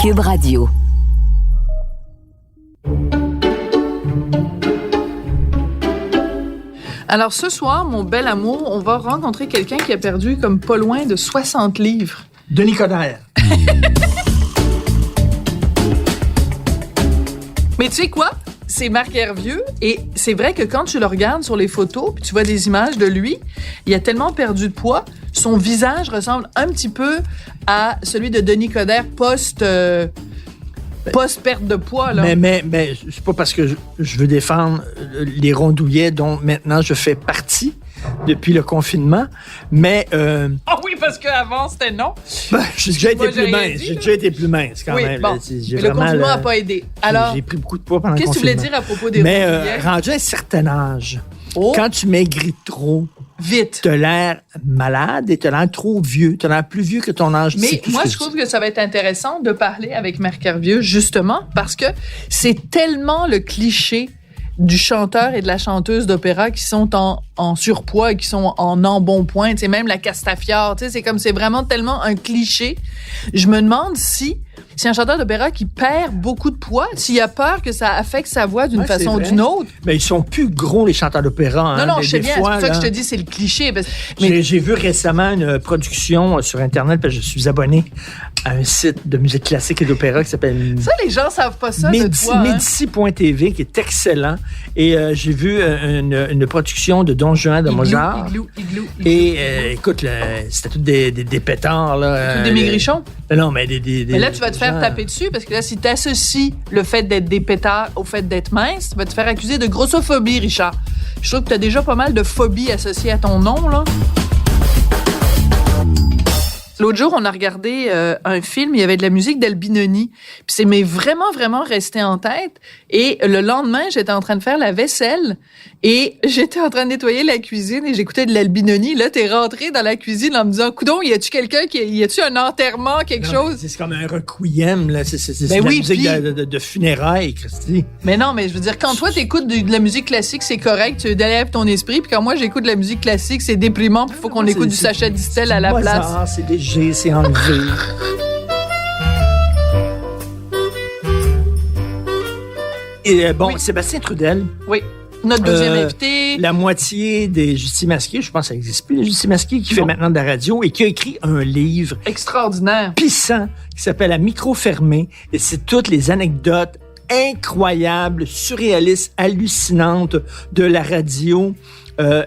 Cube Radio. Alors, ce soir, mon bel amour, on va rencontrer quelqu'un qui a perdu comme pas loin de 60 livres. Denis Coderre. Mais tu sais quoi? C'est Marc Hervieux et c'est vrai que quand tu le regardes sur les photos puis tu vois des images de lui, il a tellement perdu de poids, son visage ressemble un petit peu à celui de Denis Coderre post-perte de poids, là. Mais c'est pas parce que je veux défendre les rondouillets dont maintenant je fais partie depuis le confinement, mais... Ah oui, parce qu'avant, c'était non. J'ai déjà été plus mince. J'ai déjà été plus mince, quand même. Bon, mais le confinement n'a pas aidé. Alors, j'ai pris beaucoup de poids pendant le confinement. Qu'est-ce que tu voulais dire à propos des rondouillets? Mais rendu à un certain âge, quand tu maigris trop... Vite. T'as l'air malade et t'as l'air trop vieux. T'as l'air plus vieux que ton âge. Mais moi, je trouve que ça va être intéressant de parler avec Marc Hervieux, justement, parce que c'est tellement le cliché du chanteur et de la chanteuse d'opéra qui sont en surpoids et qui sont en embonpoint. Tu sais, même la Castafiore, tu sais, c'est vraiment tellement un cliché. Je me demande si un chanteur d'opéra qui perd beaucoup de poids, s'il a peur que ça affecte sa voix d'une façon ou d'une autre. Mais ils sont plus gros, les chanteurs d'opéra. Non, je sais bien. C'est pour ça que je te dis, c'est le cliché. Mais j'ai vu récemment une production sur Internet, parce que je suis abonné à un site de musique classique et d'opéra qui s'appelle... Ça, les gens savent pas ça de toi. Medici.tv, qui est excellent. Et j'ai vu une production de Don Juan de Mozart. Igloo. Et écoute, c'était tous des pétards. Là, tous des maigrichons? Non, mais mais là, tu vas te faire taper dessus, parce que là, si tu associes le fait d'être des pétards au fait d'être mince, tu vas te faire accuser de grossophobie, Richard. Je trouve que tu as déjà pas mal de phobies associées à ton nom, là. L'autre jour, on a regardé un film, il y avait de la musique d'Albinoni. Puis c'est vraiment, vraiment resté en tête. Et le lendemain, j'étais en train de faire la vaisselle et j'étais en train de nettoyer la cuisine et j'écoutais de l'Albinoni. Là, t'es rentré dans la cuisine en me disant, coudonc, y a-tu quelqu'un y a-tu un enterrement, quelque chose? C'est comme un requiem, là. C'est la musique de funérailles, Christy. Mais non, mais je veux dire, quand toi, t'écoutes de la musique classique, c'est correct, tu délèves ton esprit. Puis quand moi, j'écoute de la musique classique, c'est déprimant. Puis il faut qu'on écoute du Sacha Distel à la place. C'est léger, c'est enlevé. Et Sébastien Trudel. Oui. Notre deuxième invité. La moitié des Justis Masqués, je pense que ça n'existe plus, les Justis Masqués, qui fait maintenant de la radio et qui a écrit un livre extraordinaire, puissant, qui s'appelle « À micro fermé ». Et c'est toutes les anecdotes incroyables, surréalistes, hallucinantes de la radio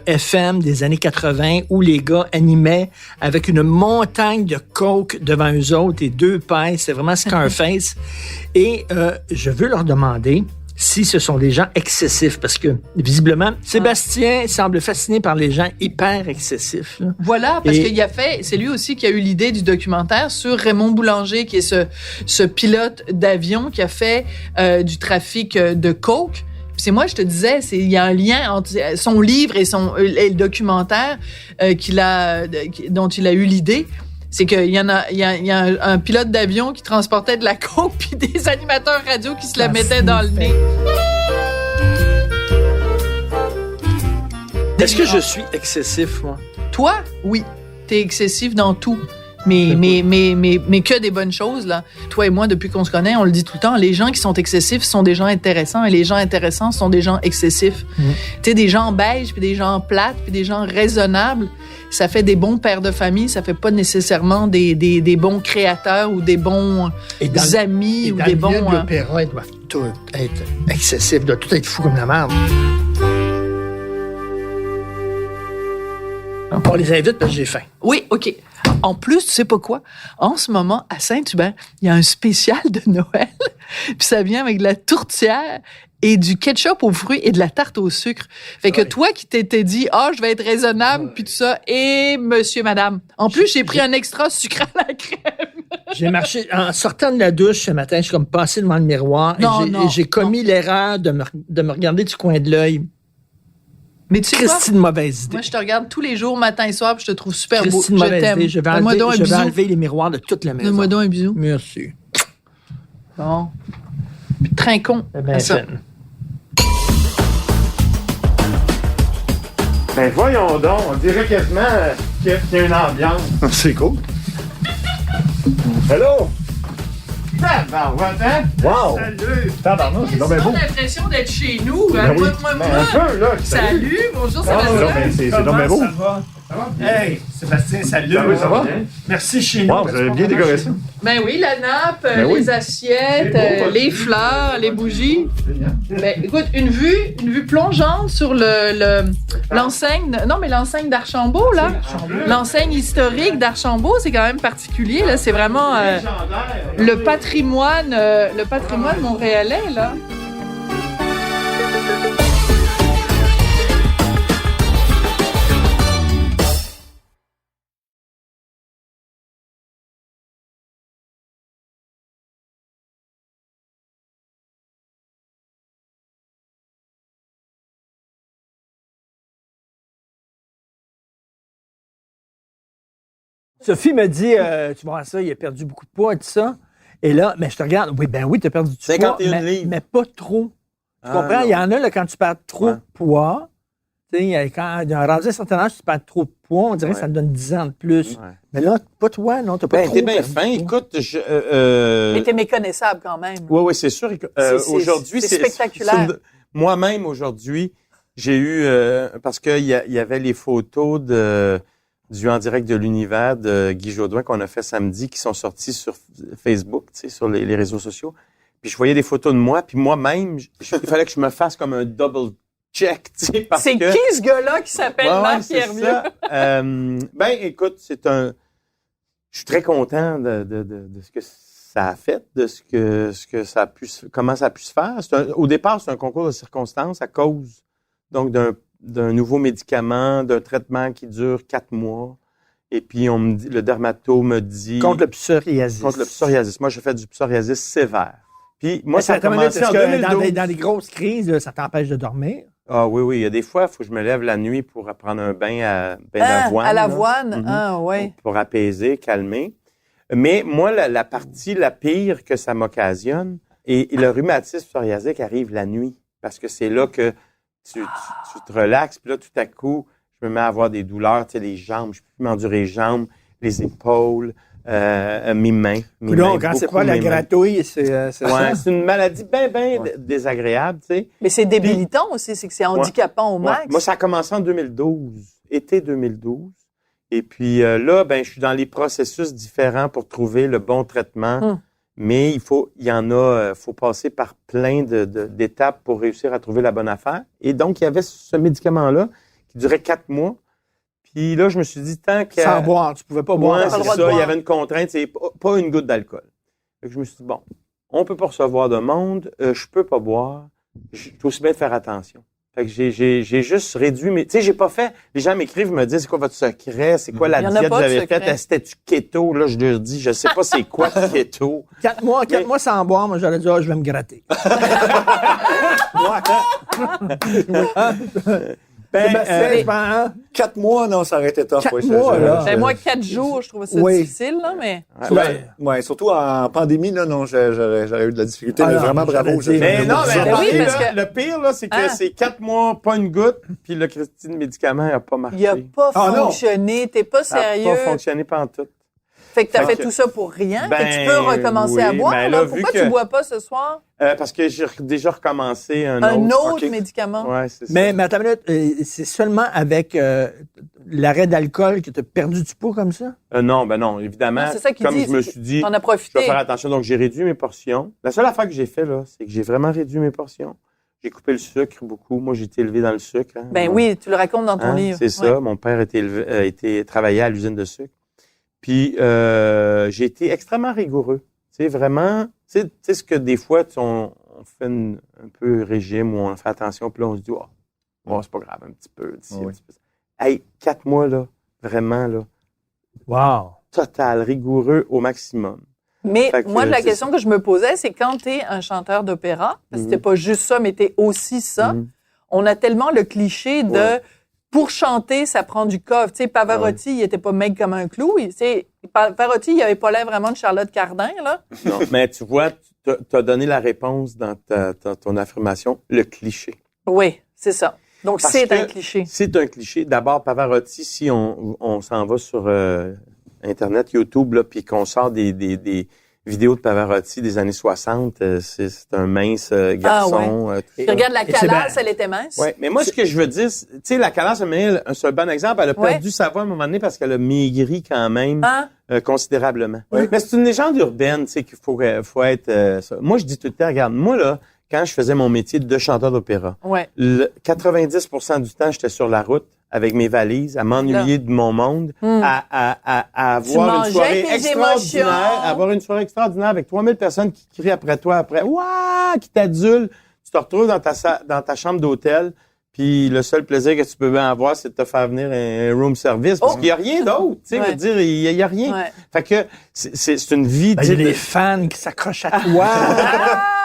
FM des années 80 où les gars animaient avec une montagne de coke devant eux autres et deux pailles. C'est vraiment Scarface. Et je veux leur demander si ce sont des gens excessifs, parce que, visiblement, Sébastien semble fasciné par les gens hyper excessifs. Là. Voilà, parce c'est lui aussi qui a eu l'idée du documentaire sur Raymond Boulanger, qui est ce pilote d'avion qui a fait du trafic de coke. Puis c'est moi, je te disais, il y a un lien entre son livre et le documentaire dont il a eu l'idée. C'est qu'il y a un pilote d'avion qui transportait de la coke puis des animateurs radio qui se la mettaient dans le nez. Est-ce que je suis excessif, moi? Toi, oui. T'es excessif dans tout. Mais que des bonnes choses, là. Toi et moi, depuis qu'on se connaît, on le dit tout le temps, les gens qui sont excessifs sont des gens intéressants et les gens intéressants sont des gens excessifs. Tu sais, des gens beiges, puis des gens plates, puis des gens raisonnables, ça fait des bons pères de famille, ça fait pas nécessairement des bons créateurs ou des bons amis ou des bons... Dans le milieu de l'opéra, ils doivent tout être excessifs, ils doivent tout être fous comme la merde. On les invite parce que j'ai faim. Oui, OK. En plus, tu sais pas quoi? En ce moment, à Saint-Hubert, il y a un spécial de Noël. Puis ça vient avec de la tourtière et du ketchup aux fruits et de la tarte au sucre. Fait que toi qui t'étais dit, je vais être raisonnable, puis tout ça, et monsieur, madame. En plus, j'ai pris un extra sucre à la crème. J'ai marché, en sortant de la douche ce matin, je suis comme passé devant le miroir et j'ai commis l'erreur de me regarder du coin de l'œil. Mais tu sais Christine, mauvaise idée. Moi, je te regarde tous les jours, matin et soir, puis je te trouve super beau. Christine, mauvaise idée. Je vais enlever les miroirs de toute la maison. Donne-moi donc un bisou. Merci. Bon. Puis trinquons à ça. Ben voyons donc, on dirait quasiment qu'il y a une ambiance. C'est cool. Hello! Tabarouette, hein? Wow! Salut! Tabarnak, c'est donc bien J'ai beau. l'impression d'être chez nous. Ben oui. Un peu, là. Salut, bonjour Ah, Sébastien. non, mais c'est donc bien beau. Ça va? Hey, Sébastien, salut. Salut, ça va? bien? Merci chez nous. Wow, vous avez bien décoré ça. Ben oui, la nappe, Ben oui. les assiettes, C'est beau, les fleurs, les bougies. Ben écoute, une vue plongeante sur l'enseigne, non mais l'enseigne d'Archambault là. L'enseigne historique d'Archambault, c'est quand même particulier là, c'est vraiment le patrimoine montréalais là. Sophie me dit, tu vois ça, il a perdu beaucoup de poids et tout ça. Et là, mais je te regarde, oui, tu as perdu du poids. 51 livres. Mais pas trop. Tu Ah, comprends? non. Il y en a, là, quand tu perds trop Ouais. de poids, tu sais, quand il y a un rendu à un certain âge, tu perds trop de poids, on dirait que ça te donne 10 ans de plus. Ouais. Mais là, pas toi, non, t'as pas Ben, trop t'es bien perdu fin. de poids. Écoute, Mais t'es méconnaissable quand même. oui, c'est sûr. Aujourd'hui, c'est spectaculaire. Moi-même, aujourd'hui, j'ai eu... parce qu'il y avait les photos du En direct de l'univers de Guy Jodoin qu'on a fait samedi, qui sont sorties sur Facebook, tu sais, sur les réseaux sociaux. Puis je voyais des photos de moi, puis moi-même, il fallait que je me fasse comme un double check, tu sais, parce C'est que... qui ce gars-là qui s'appelle Marc-Pierre c'est Vieux? ça. Ben, écoute, je suis très content de ce que ça a fait, de ce que ça a pu, comment ça a pu se faire. Au départ, c'est un concours de circonstances à cause, donc, d'un nouveau médicament, d'un traitement qui dure 4 mois. Et puis, le dermato me dit... Contre le psoriasis. Contre le psoriasis. Moi, j'ai fait du psoriasis sévère. Puis, moi, ça a Attends une commencé minute, en est-ce que 2012. dans les grosses crises, là, ça t'empêche de dormir? Ah oui. Il y a des fois, il faut que je me lève la nuit pour prendre un bain d'avoine. À là. l'avoine? Mhm. Ah, oui. Pour apaiser, calmer. Mais moi, la partie la pire que ça m'occasionne, et le rhumatisme psoriasique arrive la nuit, parce que c'est là que tu te relaxes, puis là, tout à coup, je me mets à avoir des douleurs, tu sais, les jambes, je peux plus m'endurer les jambes, les épaules, mes mains. Donc, quand c'est beaucoup pas la mes mains. gratouille, c'est Ouais, ça? c'est une maladie bien désagréable, tu sais. Mais c'est débilitant aussi, c'est que c'est handicapant au Ouais. max. Moi, ça a commencé en 2012, été 2012. Et puis là, ben, je suis dans les processus différents pour trouver le bon traitement. Mais faut passer par plein d'étapes pour réussir à trouver la bonne affaire. Et donc, il y avait ce médicament-là qui durait 4 mois. Puis là, je me suis dit, tant qu'à... Sans boire, tu pouvais pas boire. Ouais, pas c'est le droit de ça. Il y boire. avait une contrainte, c'est pas une goutte d'alcool. Fait que je me suis dit, bon, on peut pas recevoir de monde, je peux pas boire, je dois aussi bien faire attention. Fait que j'ai juste réduit, mais tu sais, j'ai pas fait. Les gens m'écrivent, me disent, c'est quoi votre secret, c'est quoi la Il y en a diète que pas vous de avez secret. faite, c'était-tu keto? Là, je leur dis, je sais pas c'est quoi le keto. 4 mois sans boire, moi, j'aurais dit, je vais me gratter. Sébastien, je pense, hein? 4 mois, non, ça aurait été tough. 4 oui, mois, là. Ben, moi, 4 jours, je trouvais ça Oui. difficile, là, mais... Ouais, surtout en pandémie, là, non, j'aurais eu de la difficulté, Ah mais non, vraiment bravo. j'aurais dit- Mais non, mais Ben oui, attendez, parce là, que- le pire, là, c'est que Ah. c'est 4 mois, pas une goutte, puis le Christine médicament n'a pas marché. Il a pas Ah, non. fonctionné, t'es pas Ça n'a sérieux. pas fonctionné pantoute. Fait que t'as Fait fait que- tout ça pour rien, Ben, que tu peux recommencer à oui, boire, ben là. là, vu Pourquoi que- tu bois pas ce soir? Parce que j'ai déjà recommencé un autre OK. médicament? Ouais, c'est ça. Mais attends une minute, c'est seulement avec l'arrêt d'alcool que tu as perdu du poids comme ça? Non, ben non, évidemment. Non, c'est ça qu'il comme dit, je me c'est suis dit, T'en as je profité. dois faire attention. Donc, j'ai réduit mes portions. La seule affaire que j'ai fait, là, c'est que j'ai vraiment réduit mes portions. J'ai coupé le sucre beaucoup. Moi, j'ai été élevé dans le sucre. Hein. Ben oui, tu le racontes dans ton Hein, livre. c'est ça. Ouais. Mon père était travaillé à l'usine de sucre. Puis, j'ai été extrêmement rigoureux. Tu sais, vraiment, tu sais ce que des fois, on fait un peu régime où on fait attention, puis là, on se dit, oh, c'est pas grave, un petit peu. D'ici, Oui. un petit peu. Hey, 4 mois, là, vraiment, là, Wow! total, rigoureux au maximum. Mais Fait que, moi, la c'est question que je me posais, c'est quand tu es un chanteur d'opéra, parce que t'es pas juste ça, mais tu es aussi ça, Mhm. on a tellement le cliché de Ouais. pour chanter, ça prend du coffre. Tu sais, Pavarotti, il était pas maigre comme un clou. Pavarotti, il avait pas l'air vraiment de Charlotte Cardin, là. Non, mais tu vois, tu as donné la réponse dans ton affirmation, le cliché. Oui, c'est ça. Donc, Parce c'est que un cliché. C'est un cliché. D'abord, Pavarotti, si on s'en va sur Internet, YouTube, là, puis qu'on sort des vidéos de Pavarotti des années 60. C'est un mince garçon. Tu regardes la c'est Calas, bien. elle était mince. Ouais, mais moi, ce que je veux dire, tu sais, la Calas, c'est un bon exemple. Elle a perdu sa voix à un moment donné parce qu'elle a maigri quand même considérablement. Oui. Mais c'est une légende urbaine, tu sais, qu'il faut être... ça. Moi, je dis tout le temps, regarde, moi, là, quand je faisais mon métier de chanteur d'opéra, 90% du temps, j'étais sur la route avec mes valises, à m'ennuyer de mon monde, à avoir une soirée extraordinaire, avoir une soirée extraordinaire avec 3000 personnes qui crient après toi, ouah, qui t'adulent. Tu te retrouves dans ta chambre d'hôtel, puis le seul plaisir que tu peux bien avoir, c'est de te faire venir un room service, parce qu'il y a rien d'autre, tu sais, je veux dire, il y a rien. Ouais. Fait que c'est une vie. Il y a des fans qui s'accrochent à toi,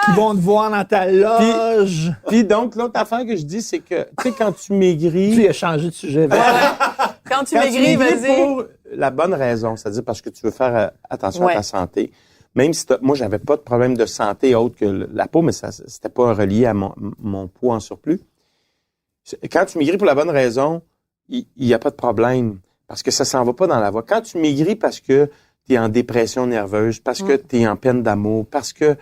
qui vont te voir dans ta loge. Puis donc, l'autre affaire que je dis, c'est que, tu sais, quand tu maigris... Tu as changé de sujet. Quand tu maigris, vas-y. Pour la bonne raison, c'est-à-dire parce que tu veux faire attention à ta santé. Même si moi, j'avais pas de problème de santé autre que la peau, mais ça c'était pas relié à mon poids en surplus. Quand tu maigris pour la bonne raison, il y a pas de problème parce que ça s'en va pas dans la voix. Quand tu maigris parce que tu es en dépression nerveuse, parce que tu es en peine d'amour, parce que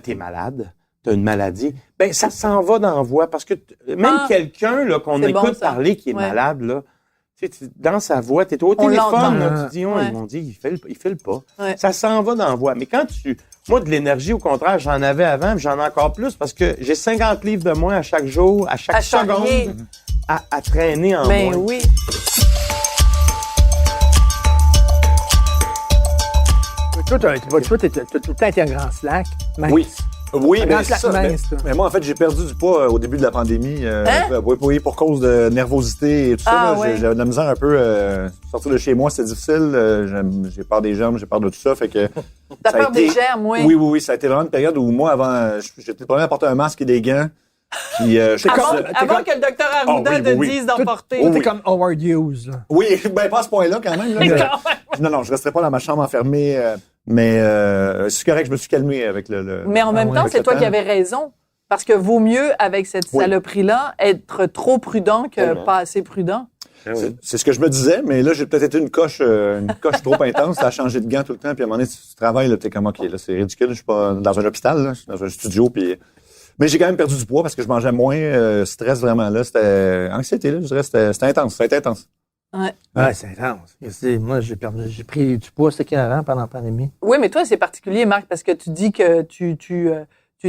tu es malade, tu as une maladie, ben ça s'en va dans la voix parce que même quelqu'un là qu'on écoute parler qui est malade là, tu sais, dans sa voix, tu es au téléphone, là, tu dis ils m'ont dit il file pas. Ouais. Ça s'en va dans la voix. Mais quand moi, de l'énergie, au contraire, j'en avais avant, mais j'en ai encore plus parce que j'ai 50 livres de moins à chaque jour, à chaque seconde, à traîner en moi. Ben oui. Toi, t'as tout le temps été un grand slack. Mince. Oui, mais c'est ça. Mais moi, en fait, j'ai perdu du poids au début de la pandémie. Oui, pour cause de nervosité et tout ça. J'avais de la misère un peu. Sortir de chez moi, c'était difficile. J'ai peur des germes, j'ai peur de tout ça. Fait que. T'as peur des germes, oui. Oui. Ça a été vraiment une période où moi, avant, j'étais le premier à porter un masque et des gants. Puis, avant que le docteur Arruda te dise d'en porter. T'es comme Howard Hughes, là. Oui, ben pas à ce point-là quand même. Là, non, je resterai pas dans ma chambre enfermée. Mais c'est correct, je me suis calmé avec le mais en même temps, c'est toi qui avais raison. Parce que vaut mieux, avec cette saloperie-là, être trop prudent que pas assez prudent. C'est ce que je me disais, mais là, j'ai peut-être été une coche trop intense. Ça a changé de gants tout le temps. Puis à un moment donné, tu travailles, là, t'es comme, OK, là, c'est ridicule. Je suis pas dans un hôpital, là, je suis dans un studio. Puis... Mais j'ai quand même perdu du poids parce que je mangeais moins. Stress vraiment là. C'était anxiété, là. Je dirais, c'était intense. Ça a été intense. Ouais, c'est intense. Moi, j'ai pris du poids, c'était avant pendant la pandémie. Oui, mais toi, c'est particulier, Marc, parce que tu dis que tu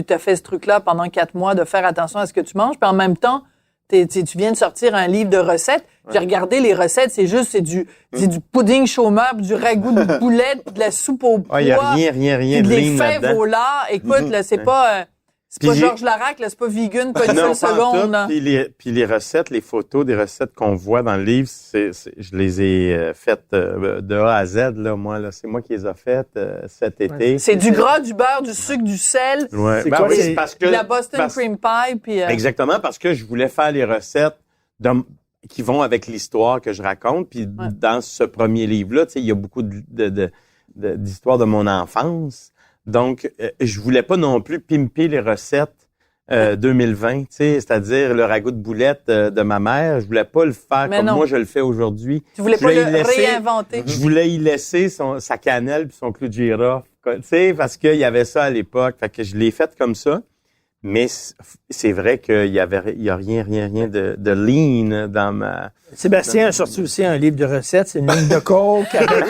t'as fait ce truc-là pendant 4 mois de faire attention à ce que tu manges, puis en même temps, tu viens de sortir un livre de recettes. J'ai regardé les recettes, c'est du pudding chômable, du ragoût de boulette, de la soupe au pois. Il y a rien de des fèves au lard. Écoute, là, c'est pas... C'est pas Georges Larac, là, c'est pas vegan, pas une seule seconde. Puis les recettes, les photos des recettes qu'on voit dans le livre, je les ai faites de A à Z, là, moi, là. C'est moi qui les ai faites cet été. C'est du gras, du beurre, du sucre, du sel. Ouais. C'est parce que la Boston Cream Pie, puis... Exactement, parce que je voulais faire les recettes qui vont avec l'histoire que je raconte. Puis dans ce premier livre-là, tu sais, il y a beaucoup d'histoires de mon enfance. Donc, je voulais pas non plus pimper les recettes 2020, tu sais, c'est-à-dire le ragoût de boulette de ma mère. Je voulais pas le faire moi je le fais aujourd'hui. Tu voulais pas le réinventer. Je voulais y laisser sa cannelle puis son clou de girofle, tu sais, parce qu'il y avait ça à l'époque. Fait que je l'ai fait comme ça. Mais c'est vrai qu'il y a rien de lean dans ma... Sébastien a sorti aussi un livre de recettes. C'est une ligne de coke avec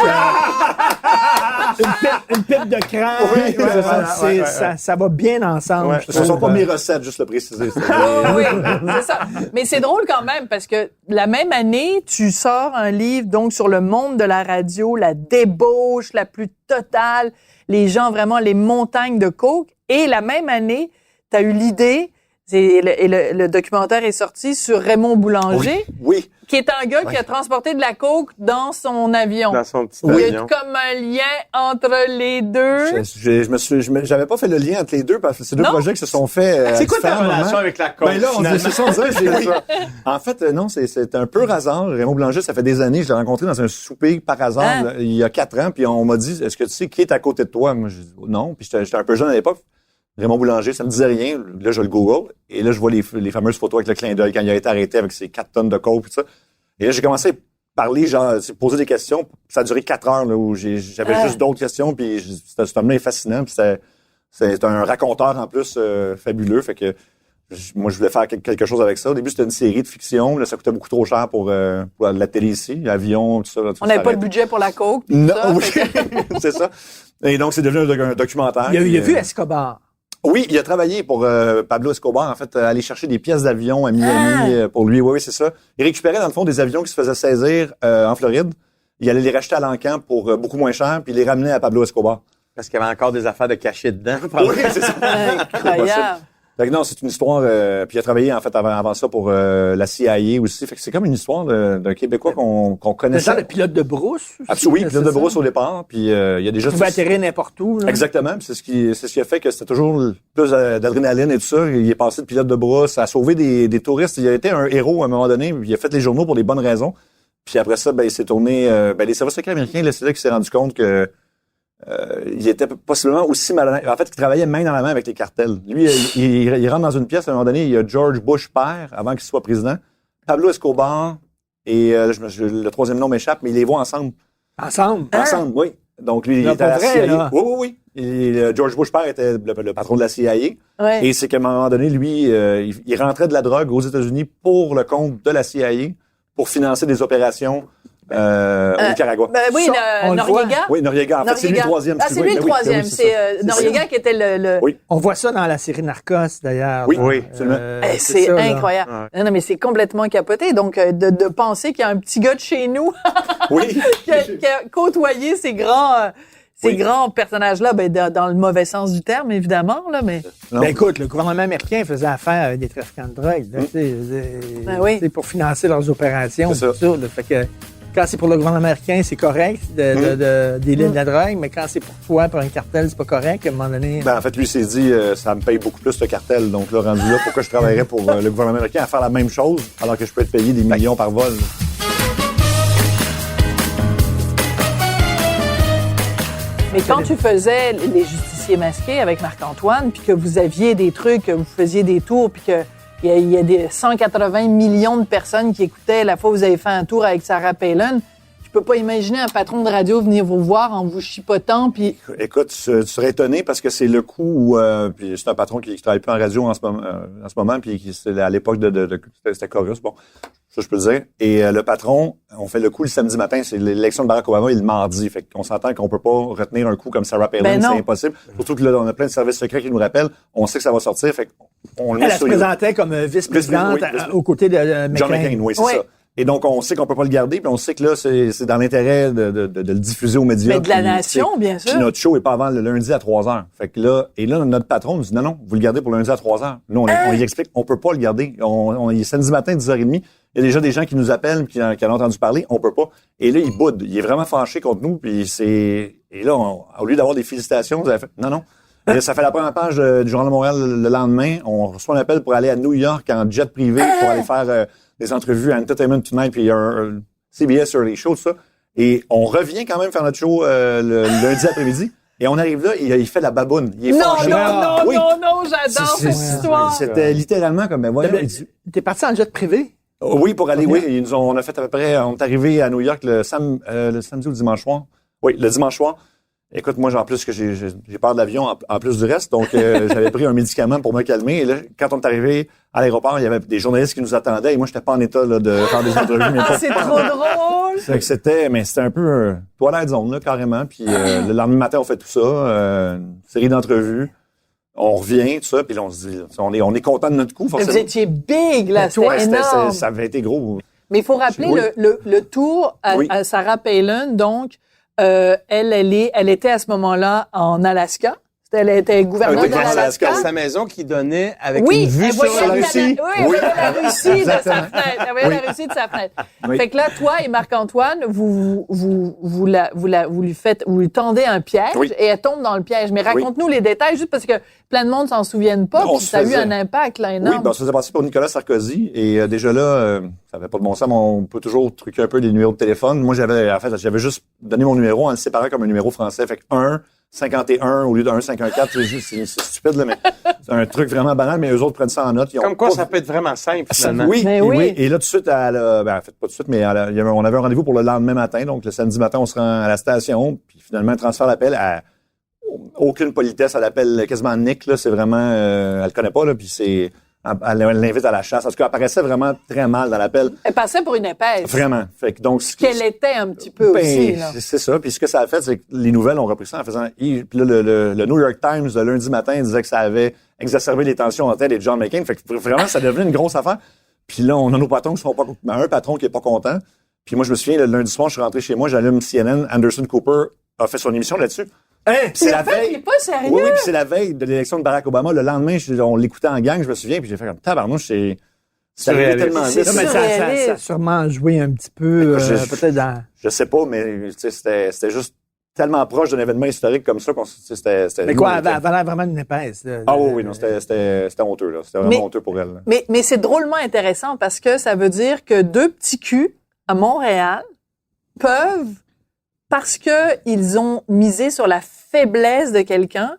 une pipe de crème. Ça va bien ensemble. Ce ne sont pas mes recettes, juste le préciser. Oui, c'est ça. Mais c'est drôle quand même parce que la même année, tu sors un livre donc sur le monde de la radio, la débauche la plus totale, les gens vraiment, les montagnes de coke. Et la même année, tu as eu l'idée, le documentaire est sorti sur Raymond Boulanger. Oui. Qui est un gars qui a transporté de la coke dans son avion. Dans son petit avion. Il y a comme un lien entre les deux. J'avais pas fait le lien entre les deux parce que c'est deux projets qui se sont faits. C'est quoi ta relation avec la coke? Ben là, on dirait, en fait, non, c'est un peu hasard. Raymond Boulanger, ça fait des années, je l'ai rencontré dans un souper par hasard, là, il y a 4 ans, puis on m'a dit, est-ce que tu sais qui est à côté de toi? Moi, je dis, non, puis j'étais un peu jeune à l'époque. Raymond Boulanger, ça me disait rien. Là, je le Google. Et là, je vois les fameuses photos avec le clin d'œil quand il a été arrêté avec ses 4 tonnes de coke et tout ça. Et là, j'ai commencé parler, genre, poser des questions. Ça a duré 4 heures, là, où j'avais juste d'autres questions, puis cet homme-là est fascinant, puis c'est un raconteur, en plus, fabuleux, fait que moi, je voulais faire quelque chose avec ça. Au début, c'était une série de fiction. Là, ça coûtait beaucoup trop cher pour la télé ici, l'avion, tout ça. Là, On n'avait pas de budget pour la coke. Non, ça, oui, c'est ça. Et donc, c'est devenu un documentaire. Il a vu Escobar. Oui, il a travaillé pour Pablo Escobar, en fait, aller chercher des pièces d'avion à Miami pour lui. Oui, c'est ça. Il récupérait, dans le fond, des avions qui se faisaient saisir en Floride. Il allait les racheter à l'encan pour beaucoup moins cher, puis il les ramenait à Pablo Escobar. Parce qu'il y avait encore des affaires de cachet dedans. Oui, c'est ça. Incroyable. Fait que non, c'est une histoire. Puis il a travaillé en fait avant ça pour la CIA aussi. Fait que c'est comme une histoire d'un Québécois qu'on C'est connaissait. ça, le pilote de brousse. aussi, Absolument, oui, c'est pilote de ça? brousse au départ. Puis il y a déjà. Il pouvait atterrir n'importe où. Là. Exactement. Puis c'est ce qui a fait que c'était toujours plus d'adrénaline et tout ça. Il est passé de pilote de brousse à sauver des touristes. Il a été un héros à un moment donné. Il a fait les journaux pour les bonnes raisons. Puis après ça, ben il s'est tourné. Les services secrets américains, là, c'est là qu'il s'est rendu compte que il était possiblement aussi malhonnête. En fait, il travaillait main dans la main avec les cartels. Lui, il rentre dans une pièce, à un moment donné, il y a George Bush père, avant qu'il soit président, Pablo Escobar, et le troisième nom m'échappe, mais ils les voient ensemble. Ensemble. Ensemble, oui. Donc, lui, il Là, était à la pour vrai, CIA. là. Oui. Et George Bush père était le patron de la CIA. Ouais. Et c'est qu'à un moment donné, lui, il rentrait de la drogue aux États-Unis pour le compte de la CIA, pour financer des opérations au Nicaragua. Ben oui, Ça, on le Noriega. voit. Oui, Noriega. En fait, c'est lui le troisième. Ah, c'est lui le troisième. C'est Noriega qui était le... Oui. On voit ça dans la série Narcos, d'ailleurs. Oui, Oui. absolument. C'est ça, là. incroyable. Ouais. Non, mais c'est complètement capoté. Donc, de penser qu'il y a un petit gars de chez nous Oui. qui a côtoyé ces grands personnages-là, ben, dans le mauvais sens du terme, évidemment, là, mais... Non. Ben écoute, le gouvernement américain faisait affaire avec des trafiquants de drogue. là, tu sais, Ben oui. c'est pour financer leurs opérations. C'est ça. tout ça, là. Fait que quand c'est pour le gouvernement américain, c'est correct d'élire de la drogue, mais quand c'est pour toi, pour un cartel, c'est pas correct. À un moment donné, Ben, en fait, lui, il s'est dit, ça me paye beaucoup plus le cartel. Donc, là, rendu là, pourquoi je travaillerais pour le gouvernement américain à faire la même chose alors que je peux être payé des millions par vol? Mais quand tu faisais les justiciers masqués avec Marc-Antoine, puis que vous aviez des trucs, que vous faisiez des tours, puis que il y a des 180 millions de personnes qui écoutaient la fois où vous avez fait un tour avec Sarah Palin, je peux pas imaginer un patron de radio venir vous voir en vous chipotant, puis... Écoute, tu serais étonné parce que c'est le coup où... puis c'est un patron qui travaille plus en radio en ce moment puis c'est à l'époque c'était Chorus, bon, ça je peux le dire. Et le patron, on fait le coup le samedi matin, c'est l'élection de Barack Obama et le mardi. Fait qu'on s'entend qu'on peut pas retenir un coup comme Sarah Palin, Ben non. c'est impossible. Surtout que là, on a plein de services secrets qui nous rappellent. On sait que ça va sortir, fait qu'on le met elle se sur présentait comme vice-présidente Oui, vice- aux côtés de McCain. John McCain, oui, c'est Oui. ça. Et donc, on sait qu'on peut pas le garder, puis on sait que là, c'est dans l'intérêt de le diffuser aux médias. Mais de la puis, nation, tu sais, bien sûr. Puis notre show est pas avant le lundi à 3h. Fait que là, notre patron nous dit, non, vous le gardez pour le lundi à 3h. Nous, on y explique, on peut pas le garder. Il est samedi matin, 10h30. Il y a déjà des gens qui nous appellent, qui en ont entendu parler, on peut pas. Et là, il boude. Il est vraiment fâché contre nous, puis et là, au lieu d'avoir des félicitations, vous avez fait, non. Et là, ça fait la première page du Journal de Montréal le lendemain. On reçoit un appel pour aller à New York en jet privé pour aller faire des entrevues à Entertainment Tonight, puis il y a un CBS Early Show, tout ça. Et on revient quand même faire notre show le lundi après-midi. Et on arrive là, il fait la baboune. Il est Non, fâché. Oui. non, j'adore cette histoire. C'était littéralement comme, ben voyons. T'es parti en jet privé? Oui, pour aller, oui. On a fait à peu près, on est arrivé à New York le samedi ou le dimanche soir. Oui, le dimanche soir. Écoute, moi, en plus que j'ai peur de l'avion en plus du reste, donc j'avais pris un médicament pour me calmer. Et là, quand on est arrivé à l'aéroport, il y avait des journalistes qui nous attendaient et moi, j'étais pas en état là, de faire des entrevues. Mais Ah, c'est trop drôle. Fait que c'était un peu toilette zone là, carrément. Puis le lendemain matin, on fait tout ça, une série d'entrevues. On revient, tout ça, puis là, on se dit, on est content de notre coup, Mais forcément. vous étiez big, là, Ouais, c'était énorme. ça avait été gros. Mais il faut rappeler Oui. le tour Oui. à Sarah Palin. Donc, elle était à ce moment-là en Alaska. Elle était gouverneure Elle de était en l'Alaska. Alaska. Sa maison qui donnait avec Oui, une vue elle sur voyait la le Russie. Canada- Oui, elle voyait la Russie de sa Exactement. fenêtre. Elle voyait Oui. la Russie de sa fenêtre. Oui. Fait que là, toi et Marc-Antoine, vous lui tendez un piège Oui. et elle tombe dans le piège. Mais raconte-nous les détails, juste parce que plein de monde s'en souviennent pas, On puis se ça a eu faisait- un impact là Oui, énorme. ben, on se faisait passer pour Nicolas Sarkozy. Et déjà là, ça avait pas de bon sens, mais on peut toujours truquer un peu les numéros de téléphone. Moi, j'avais juste donné mon numéro en le séparant comme un numéro français. Fait que 51 au lieu de 1,54. C'est stupide, là, mais c'est un truc vraiment banal, mais eux autres prennent ça en note. Ils ont Comme quoi, pas- ça peut être vraiment simple, finalement. Oui, Mais et oui. oui. Et là, tout de suite, en fait, pas tout de suite, mais on avait un rendez-vous pour le lendemain matin. Donc, le samedi matin, on se rend à la station. Puis finalement, elle transfère l'appel à aucune politesse. Elle appelle quasiment Nick, là. C'est vraiment, elle le connaît pas, là. Puis elle l'invite à la chasse. En tout cas, elle paraissait vraiment très mal dans l'appel. Elle passait pour une épaisse. Vraiment. Fait que donc, Qu'elle était un petit peu ben, aussi, là. c'est ça. Puis ce que ça a fait, c'est que les nouvelles ont repris ça en faisant... Puis là, le New York Times, de lundi matin, disait que ça avait exacerbé les tensions entre elle et John McCain. Fait que vraiment, ça devenait une grosse affaire. Puis là, on a nos patrons qui sont pas... un patron qui est pas content. Puis moi, je me souviens, le lundi soir, je suis rentré chez moi, j'allume CNN. Anderson Cooper a fait son émission là-dessus. Hein? Puis c'est la En fait, il veille... est pas sérieux. Oui, puis c'est la veille de l'élection de Barack Obama. Le lendemain, on l'écoutait en gang, je me souviens, puis j'ai fait comme tabarnouche, c'est arrivé Surréaliste. tellement C'est vite. Non, mais ça surréaliste. a sûrement joué un petit peu, peut-être dans... Je sais pas, mais tu sais, c'était juste tellement proche d'un événement historique comme ça qu'on c'était Mais quoi, elle avait l'air vraiment une épaisse. Ah oui, non, c'était honteux, là. C'était vraiment honteux pour elle. Là. Mais c'est drôlement intéressant parce que ça veut dire que deux petits culs à Montréal peuvent, parce que ils ont misé sur la faiblesse de quelqu'un,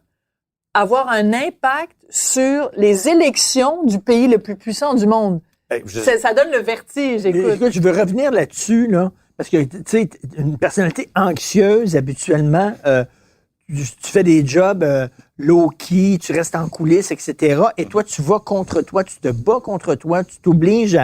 avoir un impact sur les élections du pays le plus puissant du monde. Hey, Ça donne le vertige, écoute. Écoute, je veux revenir là-dessus, là, parce que, tu sais, une personnalité anxieuse, habituellement, tu fais des jobs low-key, tu restes en coulisses, etc. Et toi, tu vas contre toi, tu te bats contre toi, tu t'obliges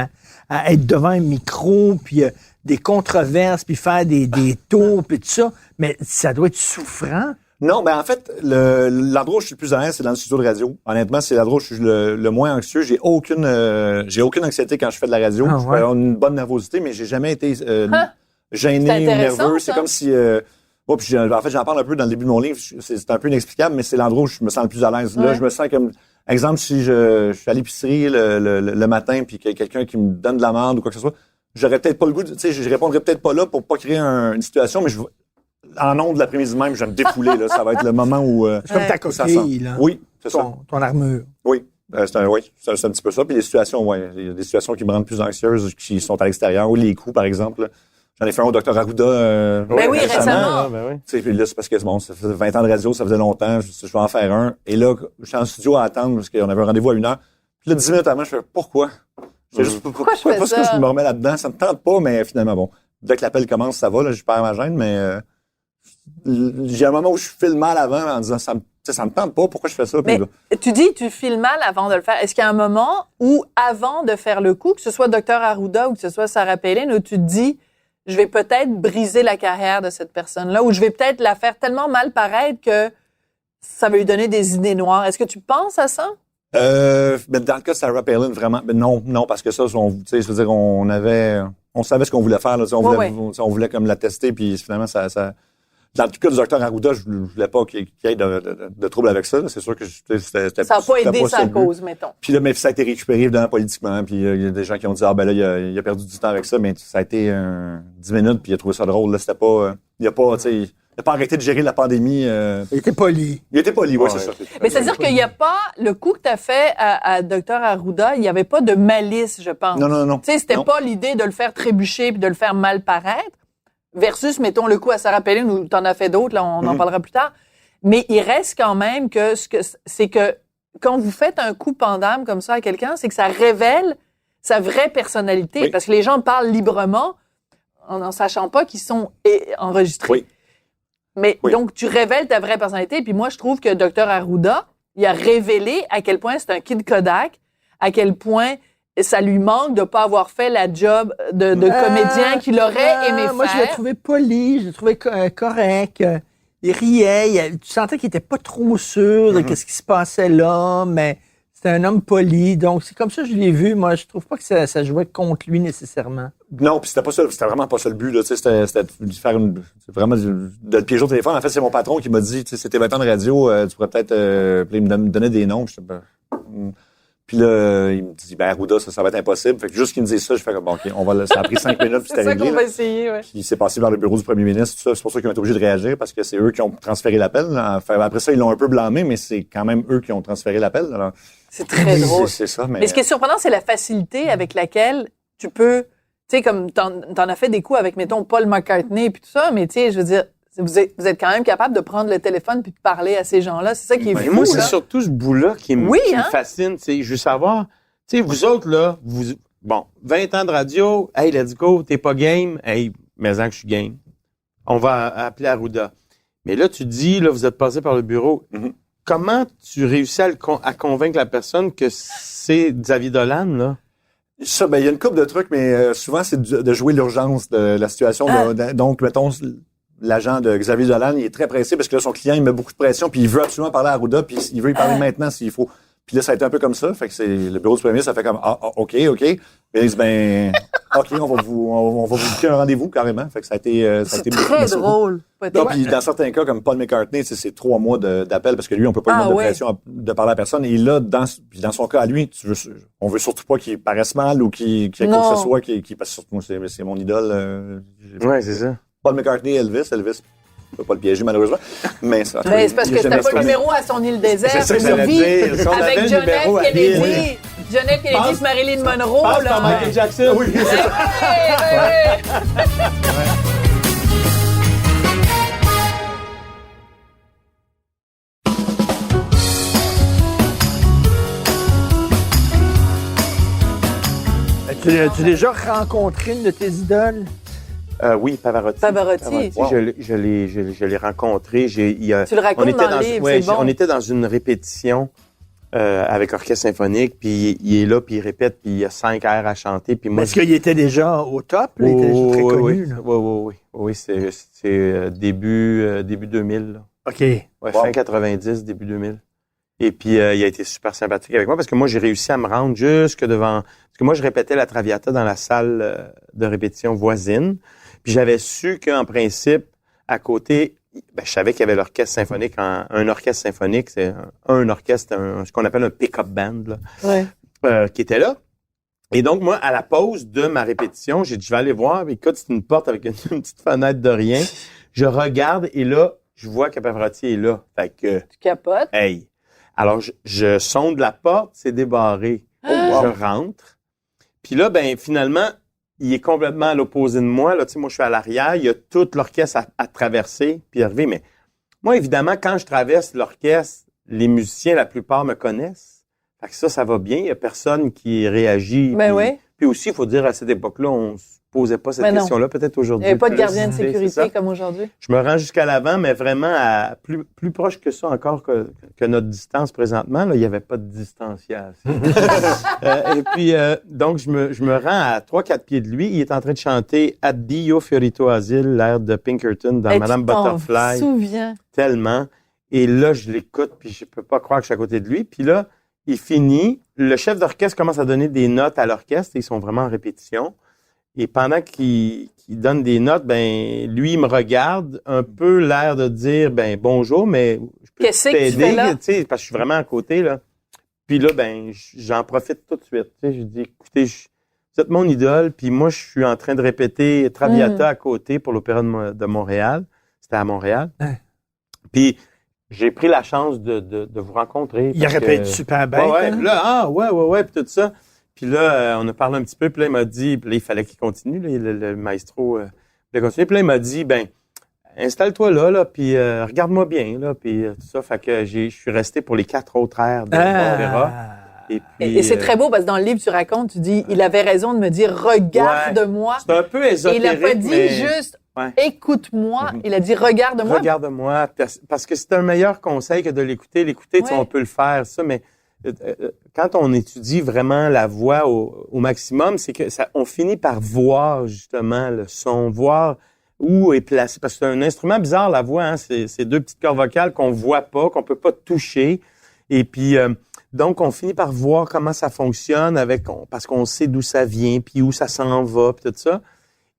à être devant un micro, puis des controverses, puis faire des tours, puis tout ça. Mais ça doit être souffrant. Non, ben en fait, l'endroit où je suis le plus à l'aise, c'est dans le studio de radio. Honnêtement, c'est l'endroit où je suis le moins anxieux. J'ai aucune anxiété quand je fais de la radio. Ah, Je peux ouais. avoir une bonne nervosité, mais j'ai jamais été C'est gêné ou intéressant, nerveux. ça. C'est comme si... puis en fait, j'en parle un peu dans le début de mon livre. C'est un peu inexplicable, mais c'est l'endroit où je me sens le plus à l'aise. Là, Ouais. je me sens comme... Exemple, si je suis à l'épicerie le matin puis qu'il y a quelqu'un qui me donne de la merde ou quoi que ce soit, j'aurais peut-être pas le goût... Tu sais, je répondrais peut-être pas là pour pas créer une situation, mais en ondes de l'après-midi même, je vais me défouler. Là, ça va être le moment où... C'est comme ta ça coquille, sent. là. Oui, c'est ça. Ton armure. Oui. C'est un petit peu ça. Puis les situations, il y a des situations qui me rendent plus anxieuse, qui sont à l'extérieur. Ou les coups, par exemple. Là. J'en ai fait un au Dr. Arruda Ben oui, récemment. Ben oui. Tu sais, puis là, c'est parce que bon, ça faisait 20 ans de radio, ça faisait longtemps, je vais en faire un. Et là, je suis en studio à attendre parce qu'on avait un rendez-vous à 1h. Puis là, 10 minutes avant, je fais pourquoi? Je fais juste pourquoi je fais parce ça? que je me remets là-dedans, ça me tente pas, mais finalement, bon. Dès que l'appel commence, ça va, là, je perds ma gêne, mais j'ai un moment où je file mal avant en disant ça me tente pas, pourquoi je fais ça? Puis Mais là, tu dis tu files mal avant de le faire. Est-ce qu'il y a un moment où, avant de faire le coup, que ce soit Dr. Arruda ou que ce soit Sarah Palin, où tu te dis je vais peut-être briser la carrière de cette personne-là, ou je vais peut-être la faire tellement mal paraître que ça va lui donner des idées noires. Est-ce que tu penses à ça? mais dans le cas de Sarah Palin, vraiment, mais non, parce que ça, tu sais, je veux dire, on savait ce qu'on voulait faire, là, tu sais, on voulait comme la tester, puis finalement, ça, dans le cas du Dr. Arruda, je voulais pas qu'il y ait de trouble avec ça, là. C'est sûr que c'était Ça n'a pas aidé ça sa le but. cause, mettons. Puis là, mais ça a été récupéré évidemment politiquement, puis il y a des gens qui ont dit ah ben là il a perdu du temps avec ça, mais ça a été 10 minutes puis il a trouvé ça drôle, là, c'était pas il a pas tu sais, il a pas arrêté de gérer la pandémie. Il était poli. Il était poli, ouais, Ouais. c'est ça. Mais c'est-à-dire qu'il n'y a pas, le coup que tu as fait à Dr. Arruda, il n'y avait pas de malice, je pense. Non. Tu sais, c'était Non. pas l'idée de le faire trébucher puis de le faire mal paraître, versus, mettons, le coup à Sarah Palin, où t'en as fait d'autres, là, on en parlera plus tard. Mais il reste quand même que c'est que quand vous faites un coup pendant comme ça à quelqu'un, c'est que ça révèle sa vraie personnalité. Oui. Parce que les gens parlent librement en sachant pas qu'ils sont enregistrés. Oui. Mais Oui. donc, tu révèles ta vraie personnalité. Puis moi, je trouve que Dr. Arruda, il a révélé à quel point c'est un kid Kodak, à quel point ça lui manque de pas avoir fait la job de comédien qu'il aurait aimé Moi, je l'ai faire. trouvé poli, je l'ai trouvé correct. Il riait, tu sentais qu'il était pas trop sûr de ce qui se passait là, mais c'était un homme poli. Donc, c'est comme ça que je l'ai vu. Moi, je trouve pas que ça jouait contre lui nécessairement. Non, puis c'était pas ça, c'était vraiment pas ça le but là, tu sais, c'était de faire c'est vraiment de le piéger au téléphone. En fait, c'est mon patron qui m'a dit, tu sais, c'était 20 ans de radio, tu pourrais peut-être puis il me donnait des noms, puis là, il me dit, ben, Arruda, ça va être impossible. Fait que juste qu'il me dise ça, je fais comme, bon, OK, ça a pris 5 minutes, puis C'est c'était ça réglé. qu'on là. va essayer, ouais. Puis il s'est passé vers le bureau du premier ministre, tout ça. C'est pour ça qu'ils ont été obligés de réagir, parce que c'est eux qui ont transféré l'appel. Là. Enfin, après ça, ils l'ont un peu blâmé, mais c'est quand même eux qui ont transféré l'appel. Alors, C'est très drôle. c'est ça, mais... Mais ce qui est surprenant, c'est la facilité avec laquelle tu peux, tu sais, comme t'en as fait des coups avec, mettons, Paul McCartney et puis tout ça, mais tu sais, je veux dire, Vous êtes quand même capable de prendre le téléphone puis de parler à ces gens-là. C'est ça qui est Ben, fou, moi, c'est là. surtout ce bout-là qui me fascine. Je veux savoir, tu sais, vous autres, là, 20 ans de radio, hey, let's go, t'es pas game, hey, mais que je suis game. On va appeler Arruda. Mais là, tu dis, là, vous êtes passé par le bureau. Mhm. Comment tu réussis à convaincre la personne que c'est Xavier Dolan, là? Ça, ben, il y a une couple de trucs, mais souvent, c'est de jouer l'urgence de la situation. Donc, mettons, l'agent de Xavier Dolan, il est très pressé parce que là, son client, il met beaucoup de pression, puis il veut absolument parler à Arruda, puis il veut y parler maintenant s'il faut. Puis là, ça a été un peu comme ça. Fait que c'est le bureau du premier ministre, ça fait comme OK. Puis il dit OK, on va vous booker un rendez-vous carrément. Fait que ça a été C'est très drôle. Non, puis dans certains cas, comme Paul McCartney, c'est 3 mois d'appel parce que lui, on peut pas lui mettre de pression de parler à personne. Et là, dans son cas à lui, on veut surtout pas qu'il paraisse mal ou qu'il y ait quoi que ce soit parce que surtout moi, c'est mon idole. Ouais, c'est ça. Paul McCartney, Elvis, on peut pas le piéger malheureusement. Mais c'est parce que c'était pas le numéro à son île désert. C'est ça que j'allais dire. Si on avait Avec le John numéro F. à Kennedy. Bill. John F. Kennedy, c'est Marilyn Monroe, Passe là. par Michael Jackson. Oui, c'est ça. As-tu déjà rencontré une de tes idoles? Oui, Pavarotti. Pavarotti. Wow. Je l'ai rencontré. Tu le racontes dans le livre, c'est bon. On était dans une répétition avec Orchestre Symphonique, puis il est là, puis il répète, puis il y a 5 airs à chanter. Puis moi, est-ce qu'il était déjà au top? Là? Il était déjà très connu. Là. Oui, c'est début 2000. Là. OK. Ouais, fin 90, début 2000. Et puis, il a été super sympathique avec moi parce que moi, j'ai réussi à me rendre jusque devant... Parce que moi, je répétais la Traviata dans la salle de répétition voisine. Puis j'avais su qu'en principe, à côté, je savais qu'il y avait l'orchestre symphonique. Un orchestre symphonique, c'est un orchestre, ce qu'on appelle un pick-up band, là, qui était là. Et donc, moi, à la pause de ma répétition, j'ai dit, je vais aller voir. Écoute, c'est une porte avec une petite fenêtre de rien. Je regarde et là, je vois que Pavarotti est là. Fait que... Tu capotes? Hey! Alors, je sonde la porte, c'est débarré. Je rentre. Puis là, finalement, il est complètement à l'opposé de moi. Là, tu sais, moi, je suis à l'arrière. Il y a tout l'orchestre à traverser, puis arriver. Mais moi, évidemment, quand je traverse l'orchestre, les musiciens, la plupart me connaissent. Fait que ça va bien. Il y a personne qui réagit. Puis aussi, il faut dire, à cette époque-là, on se posait pas cette question-là. Peut-être aujourd'hui. Il n'y avait pas de gardien de sécurité comme aujourd'hui. Je me rends jusqu'à l'avant, mais vraiment à plus proche que ça encore que notre distance présentement. Là, il n'y avait pas de distanciation. Et puis, donc, je me rends à 3-4 pieds de lui. Il est en train de chanter « Addio Fiorito Asile », l'air de Pinkerton dans Madame Butterfly. Je me souviens. Tellement. Et là, je l'écoute, puis je peux pas croire que je suis à côté de lui. Puis là, il finit. Le chef d'orchestre commence à donner des notes à l'orchestre. Ils sont vraiment en répétition. Et pendant qu'il donne des notes, lui, il me regarde, un peu l'air de dire, bonjour, mais je peux t'aider, parce que je suis vraiment à côté, là. Puis là, j'en profite tout de suite. Je dis, écoutez, vous êtes mon idole, puis moi, je suis en train de répéter Traviata à côté pour l'Opéra de Montréal. C'était à Montréal. Puis, j'ai pris la chance de vous rencontrer. Il répète super bien. Ouais, puis tout ça. Puis là, on a parlé un petit peu, puis là, il m'a dit, puis là, il fallait qu'il continue, là, le maestro, il continuer. Puis là, il m'a dit, installe-toi là, puis regarde-moi bien, là, puis tout ça. Fait que je suis resté pour les 4 autres airs de l'opéra. Et c'est très beau, parce que dans le livre, tu racontes, tu dis, il avait raison de me dire, regarde-moi. C'est un peu ésotérique, et il n'a pas dit juste, écoute-moi. Il a dit, regarde-moi. Regarde-moi, parce que c'est un meilleur conseil que de l'écouter. L'écouter, on peut le faire, ça, mais... Quand on étudie vraiment la voix au maximum, c'est que on finit par voir justement le son, voir où est placé. Parce que c'est un instrument bizarre, la voix. Hein? C'est 2 petites cordes vocales qu'on voit pas, qu'on peut pas toucher. Et puis, donc, on finit par voir comment ça fonctionne parce qu'on sait d'où ça vient, puis où ça s'en va, puis tout ça.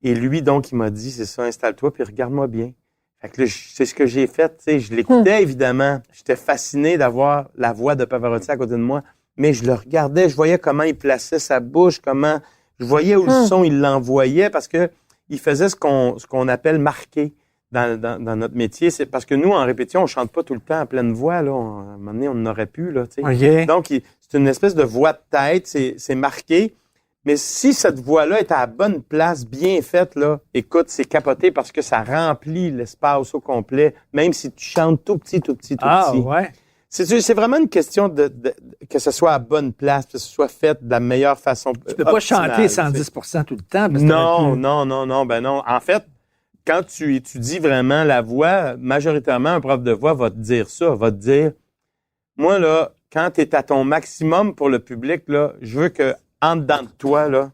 Et lui, donc, il m'a dit, c'est ça, installe-toi, puis regarde-moi bien. Fait que là, c'est ce que j'ai fait, tu sais, je l'écoutais évidemment. J'étais fasciné d'avoir la voix de Pavarotti à côté de moi, mais je le regardais, je voyais comment il plaçait sa bouche, je voyais où le son il l'envoyait parce que il faisait ce qu'on appelle marquer dans notre métier. C'est parce que nous en répétition, on chante pas tout le temps à pleine voix là, à un moment donné on en aurait pu là, tu sais. Okay. Donc c'est une espèce de voix de tête, c'est marqué. Mais si cette voix-là est à la bonne place, bien faite, là, écoute, c'est capoté parce que ça remplit l'espace au complet, même si tu chantes tout petit, tout petit, tout petit. ouais. C'est vraiment une question que ce soit à bonne place, que ce soit fait de la meilleure façon. Tu peux pas chanter 110% tout le temps. Parce que Non. Ben non. En fait, quand tu étudies vraiment la voix, majoritairement, un prof de voix va te dire ça, va te dire, moi, là, quand tu es à ton maximum pour le public, là, je veux que, en dedans de toi, là,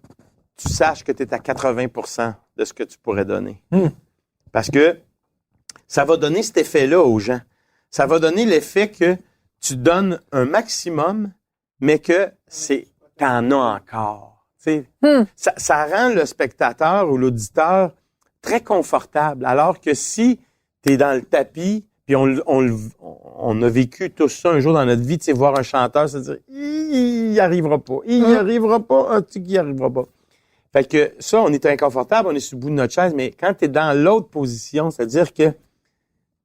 tu saches que tu es à 80% de ce que tu pourrais donner. Parce que ça va donner cet effet-là aux gens. Ça va donner l'effet que tu donnes un maximum, mais que t'en as encore. Ça rend le spectateur ou l'auditeur très confortable. Alors que si tu es dans le tapis, puis on a vécu tout ça un jour dans notre vie, tu sais, voir un chanteur se dire, il n'y arrivera pas, tu n'y arrivera pas. Fait que ça, on est inconfortable, on est sur le bout de notre chaise, mais quand tu es dans l'autre position, c'est-à-dire que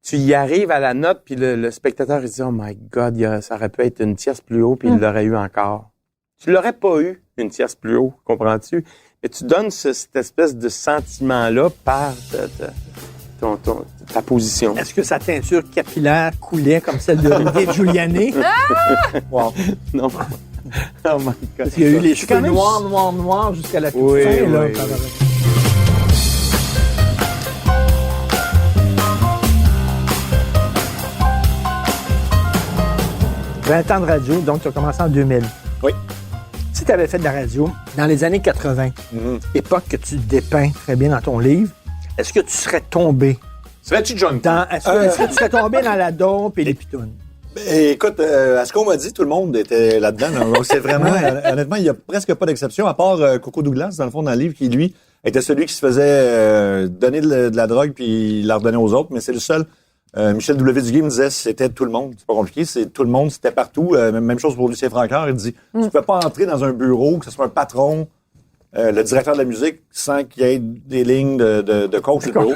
tu y arrives à la note, puis le spectateur, il se dit, oh my God, ça aurait pu être une tierce plus haut, puis il l'aurait eu encore. Tu l'aurais pas eu, une tierce plus haut, comprends-tu? Mais tu donnes cette espèce de sentiment-là par ta position. Est-ce que sa teinture capillaire coulait comme celle de Olivier Giuliani? Wow. Non. Oh my God. Parce qu'il y a eu les cheveux noirs jusqu'à la toute fin. Là, oui. 20 ans de radio, donc tu as commencé en 2000. Oui. Si tu avais fait de la radio dans les années 80, époque que tu dépeins très bien dans ton livre, est-ce que tu serais tombé Serais-tu John? Est-ce que tu serais tombé dans la dope et les pitounes? Écoute, à ce qu'on m'a dit, tout le monde était là-dedans. Donc, c'est vraiment, honnêtement, il n'y a presque pas d'exception, à part Coco Douglas, dans le fond, dans le livre, qui, lui, était celui qui se faisait donner de la drogue puis il la redonnait aux autres, mais c'est le seul. Michel W. Duguay me disait c'était tout le monde. C'est pas compliqué, c'est tout le monde, c'était partout. Même chose pour Lucien Francaire, il dit tu peux pas entrer dans un bureau, que ce soit un patron, le directeur de la musique, sans qu'il y ait des lignes de coke sur le bureau.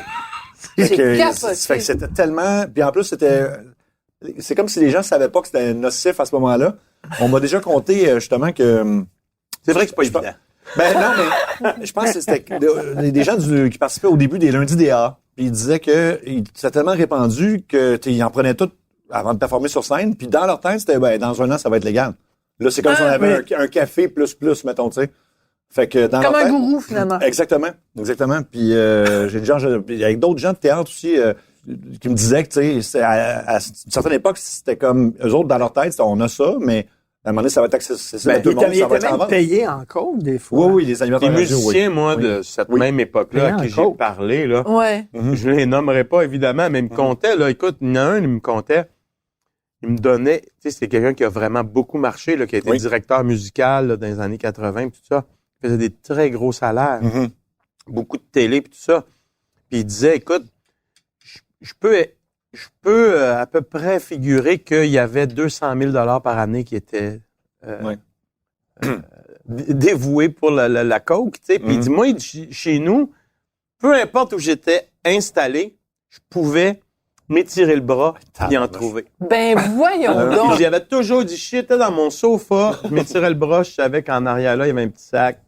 C'est capoté. Fait que c'était tellement... Puis en plus, c'est comme si les gens savaient pas que c'était nocif à ce moment-là. On m'a déjà conté, justement, que... C'est vrai que c'est pas évident. Ben non, mais je pense que c'était des gens qui participaient au début des lundis DA. Puis ils disaient que c'était tellement répandu qu'ils en prenaient tout avant de performer sur scène. Puis dans leur tête, c'était dans un an, ça va être légal. Là, c'est comme si on avait un café plus, mettons, tu sais. Fait que dans comme leur un tête, gourou, finalement. Exactement. Puis j'ai des gens, avec d'autres gens de théâtre aussi qui me disaient que, tu sais, à une certaine époque, c'était comme eux autres dans leur tête, on a ça, mais à un moment donné, ça va être accessible à tout le monde. Il était même payé en coke, des fois. Oui, les animateurs Les musiciens, moi, oui. de cette même époque-là, à qui j'ai parlé, là, Ouais. je les nommerai pas, évidemment, mais ils me comptaient, là, écoute, il y en a un, il me comptait, il me donnait, tu sais, c'était quelqu'un qui a vraiment beaucoup marché, là, qui a été directeur musical, là, dans les années 80, tout ça. Il faisait des très gros salaires, beaucoup de télé, puis tout ça. Puis il disait, écoute, je peux à peu près figurer qu'il y avait 200 000 $ par année qui étaient dévoués pour la coke, tu sais. Puis il dit, moi, chez nous, peu importe où j'étais installé, je pouvais m'étirer le bras et en trouver. Ben voyons donc. J'avais toujours dit, j'étais dans mon sofa, je m'étirais le bras, je savais qu'en arrière là, il y avait un petit sac.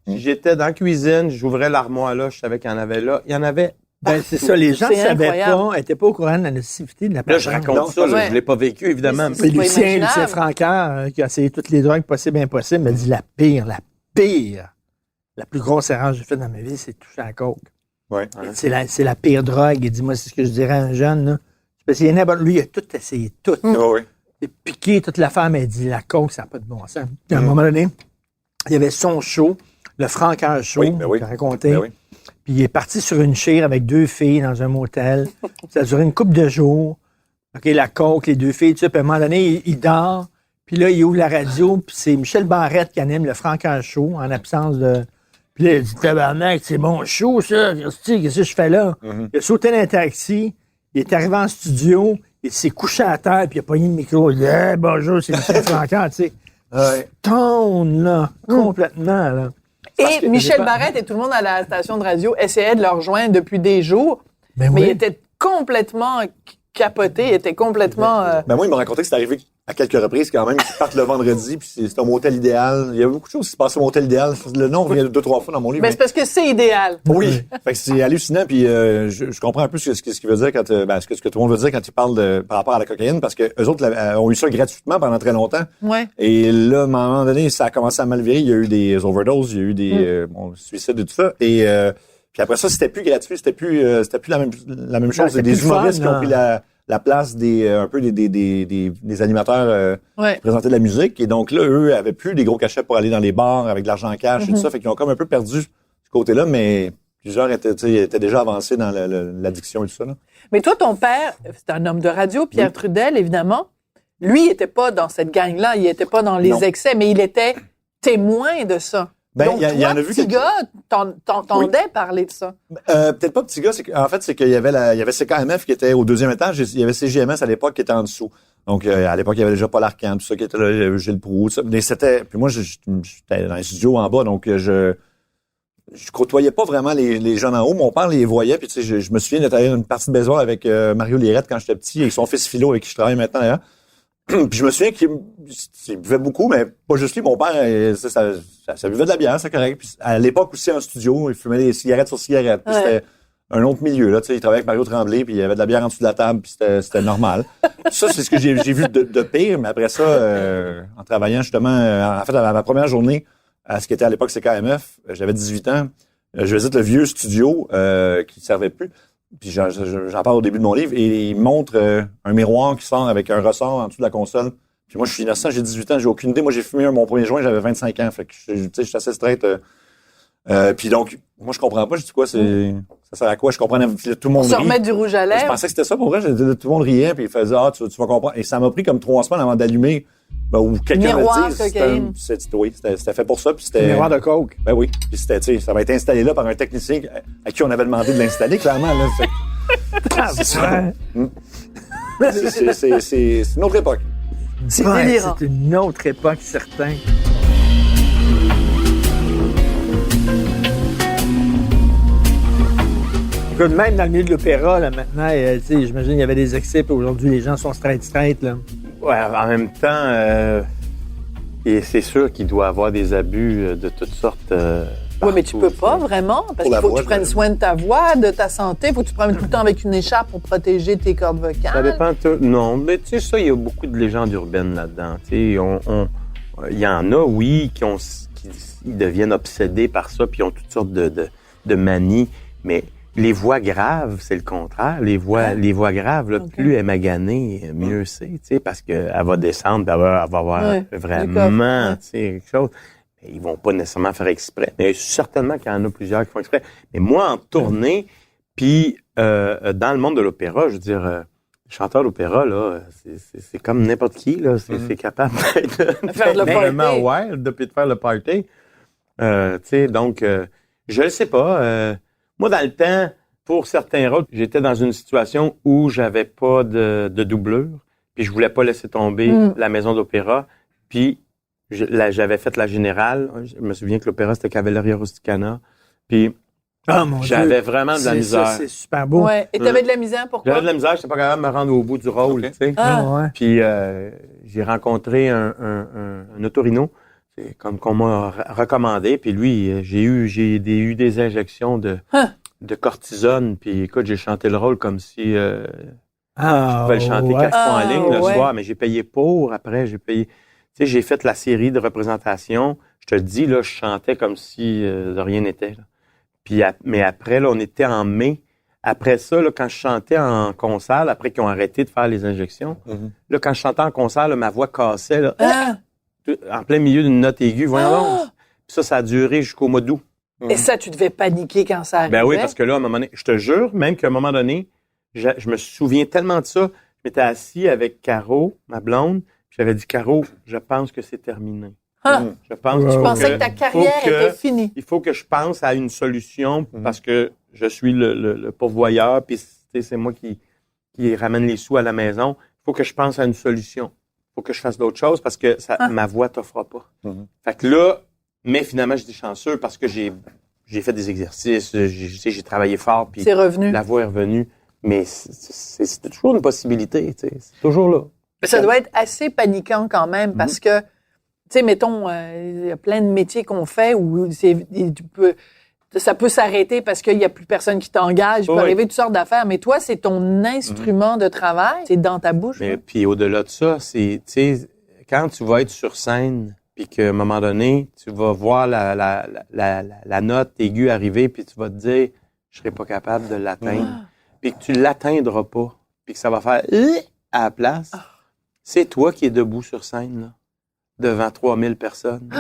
Si j'étais dans la cuisine, j'ouvrais l'armoire là, je savais qu'il y en avait là. Il y en avait. Ben, c'est ça, les gens n'étaient pas au courant de la nécessité de la Là, je raconte ça, là, je l'ai pas vécu, évidemment. Mais Lucien Francaire, qui a essayé toutes les drogues possibles et impossibles, m'a dit la pire, la plus grosse erreur que j'ai faite dans ma vie, c'est de toucher à la coke. Ouais. C'est la pire drogue. Il dit, moi, c'est ce que je dirais à un jeune, là. Parce qu'il y en a, lui, il a tout essayé, tout. Oui. Il a piqué toute la femme, elle dit, la coke, ça n'a pas de bon sens. Puis à un moment donné, il y avait son show, le Francaire Show, qu'il a raconté. Ben oui. Puis il est parti sur une chire avec 2 filles dans un motel. Ça a duré une couple de jours. OK, la coke, les 2 filles, tout ça. Puis à un moment donné, il dort. Puis là, il ouvre la radio. Puis c'est Michel Barrette qui anime le Francaire Show en absence de... Puis là, il dit, tabarnak, c'est mon show, ça. Qu'est-ce que je fais là? Il a sauté dans un taxi. Il est arrivé en studio. Il s'est couché à terre. Puis il a pogné le micro. Il dit, hey, bonjour, c'est Michel Francaire, tu sais. Stone, là. Complètement, là. Et Michel Barrette et tout le monde à la station de radio essayaient de le rejoindre depuis des jours, mais il était complètement capoté, il était complètement... Ben moi, il m'a raconté que c'est arrivé à quelques reprises quand même, qu'ils partent le vendredi, puis c'est un motel idéal. Il y a beaucoup de choses qui se passent au motel idéal. Le nom revient 2-3 fois dans mon livre. Mais c'est parce que c'est idéal. Oui. Fait que c'est hallucinant, puis je comprends un peu ce qu'il veut dire quand, ce que tout le monde veut dire quand il parle par rapport à la cocaïne, parce que eux autres ont eu ça gratuitement pendant très longtemps. Ouais. Et là, à un moment donné, ça a commencé à mal virer. Il y a eu des overdoses, il y a eu des suicides et tout ça. Et puis après ça, c'était plus gratuit, c'était plus la même chose. c'était Des plus humoristes fun, qui ont pris la place des animateurs qui présentaient de la musique. Et donc là, eux avaient plus des gros cachets pour aller dans les bars avec de l'argent en cash et tout ça. Fait qu'ils ont comme un peu perdu ce côté-là, mais plusieurs étaient déjà avancés dans l'addiction et tout ça. Là. Mais toi, ton père, c'est un homme de radio, Pierre Trudel, évidemment. Lui, il était pas dans cette gang-là, il était pas dans les excès, mais il était témoin de ça. Ben, Donc, il y en a vu petit gars, t'entendais parler de ça. Peut-être pas petit gars, en fait, c'est qu'il y avait CKMF qui était au 2e étage, il y avait CGMS à l'époque qui était en dessous. Donc, à l'époque, il y avait déjà Paul Arcand, tout ça qui était là, il y avait Gilles Proulx, tout ça. Mais puis moi, j'étais dans les studios en bas, donc je côtoyais pas vraiment les jeunes en haut. Mon père les voyait, puis tu sais, je me souviens d'être allé à une partie de baseball avec Mario Lirette quand j'étais petit, et son fils Philo, avec qui je travaille maintenant d'ailleurs. Puis je me souviens qu'il buvait beaucoup, mais pas juste lui. Mon père, ça buvait de la bière, c'est correct. Puis à l'époque aussi en studio, il fumait des cigarettes sur cigarettes. Puis c'était un autre milieu là. Tu sais, il travaillait avec Mario Tremblay, puis il y avait de la bière en dessous de la table, puis c'était normal. Ça, c'est ce que j'ai vu de pire. Mais après ça, en travaillant justement, en fait, à ma première journée à ce qui était à l'époque CKMF, j'avais 18 ans. Je visite le vieux studio qui servait plus. Puis j'en parle au début de mon livre, et il montre un miroir qui sort avec un ressort en dessous de la console. Puis moi, je suis innocent, j'ai 18 ans, j'ai aucune idée. Moi, j'ai fumé mon premier joint, j'avais 25 ans. Fait que, tu sais, je suis assez straight. Puis donc, moi, je comprends pas. Je dis quoi, ça sert à quoi? Je comprenais, tout le monde Se rit. remettre du rouge à Je lèvres. pensais que c'était ça pour vrai. Tout le monde riait, puis il faisait, tu vas comprendre. Et ça m'a pris comme 3 semaines avant d'allumer, ou quelqu'un Miroir, me dise. cocaïne. C'était fait pour ça, puis c'était... Miroir de coke. Ben oui. Puis c'était, tu sais, ça va être installé là par un technicien à qui on avait demandé de l'installer, clairement, là. C'est ça. C'est une autre époque. C'est Ouais, délirant. c'est une autre époque, certain. Écoute, même dans le milieu de l'opéra, là, maintenant, tu sais, j'imagine qu'il y avait des excès, puis aujourd'hui, les gens sont straight, là. Ouais, en même temps, et c'est sûr qu'il doit y avoir des abus de toutes sortes. Oui, mais tu peux pas vraiment, parce qu'il faut que tu prennes soin de ta voix, de ta santé. Il faut que tu te promènes tout le temps avec une écharpe pour protéger tes cordes vocales. Ça dépend. Non, mais tu sais, ça, il y a beaucoup de légendes urbaines là-dedans. Tu sais, il y en a, oui, qui deviennent obsédés par ça, puis ils ont toutes sortes de manies. Mais les voix graves, c'est le contraire. Les voix graves, là, plus elle est maganée, mieux c'est, tu sais, parce qu'elle va descendre, puis elle va avoir vraiment, tu sais, quelque chose. Mais ils vont pas nécessairement faire exprès. Mais certainement qu'il y en a plusieurs qui font exprès. Mais moi, en tournée, puis dans le monde de l'opéra, je veux dire, chanteur d'opéra, là, c'est comme n'importe qui, là. C'est capable Faire le d'être vraiment party. wild, puis de faire le party. Tu sais, donc, je ne sais pas. Moi, dans le temps, pour certains rôles, j'étais dans une situation où j'avais pas de doublure, puis je voulais pas laisser tomber la maison d'opéra, puis j'avais fait la générale. Je me souviens que l'opéra, c'était Cavalleria Rusticana, puis j'avais vraiment de la misère. Ça, c'est super beau. Ouais. Et t'avais de la misère, pourquoi? J'avais de la misère, j'étais pas capable de me rendre au bout du rôle, tu sais. Ouais. Puis j'ai rencontré un otorino, c'est comme qu'on m'a recommandé, puis lui, j'ai eu des injections de cortisone, puis écoute, j'ai chanté le rôle comme si je pouvais le chanter 4 fois en ligne le soir, mais j'ai payé pour, après, j'ai payé. Tu sais, j'ai fait la série de représentations, je te le dis, là, je chantais comme si de rien n'était, là. Puis, mais après, là, on était en mai. Après ça, là, quand je chantais en concert, après qu'ils ont arrêté de faire les injections, là, quand je chantais en concert, là, ma voix cassait, là, en plein milieu d'une note aiguë. Voyons donc. Puis ça a duré jusqu'au mois d'août. Et ça, tu devais paniquer quand ça arrivait. Ben oui, parce que là, à un moment donné, je te jure, même qu'à un moment donné, je me souviens tellement de ça. Je m'étais assis avec Caro, ma blonde, puis j'avais dit, Caro, je pense que c'est terminé. Je pense Tu pensais que ta carrière était finie. Il faut que je pense à une solution parce que je suis le pourvoyeur, puis c'est moi qui ramène les sous à la maison. Il faut que je pense à une solution. Il faut que je fasse d'autres choses parce que ma voix t'offre pas. Fait que là, mais finalement, j'étais chanceux parce que j'ai fait des exercices, j'ai travaillé fort, puis C'est revenu. la voix est revenue. Mais c'est toujours une possibilité, tu sais. C'est toujours là. Mais ça doit être assez paniquant quand même parce que, tu sais, mettons, il y a plein de métiers qu'on fait où ça peut s'arrêter parce qu'il n'y a plus personne qui t'engage. Il peut arriver toutes sortes d'affaires. Mais toi, c'est ton instrument de travail. C'est dans ta bouche. Mais puis au-delà de ça, c'est, tu sais, quand tu vas être sur scène, puis qu'à un moment donné, tu vas voir la note aiguë arriver, puis tu vas te dire, je serai pas capable de l'atteindre. Puis que tu l'atteindras pas, puis que ça va faire à la place. C'est toi qui es debout sur scène, là, devant 3000 personnes. Puis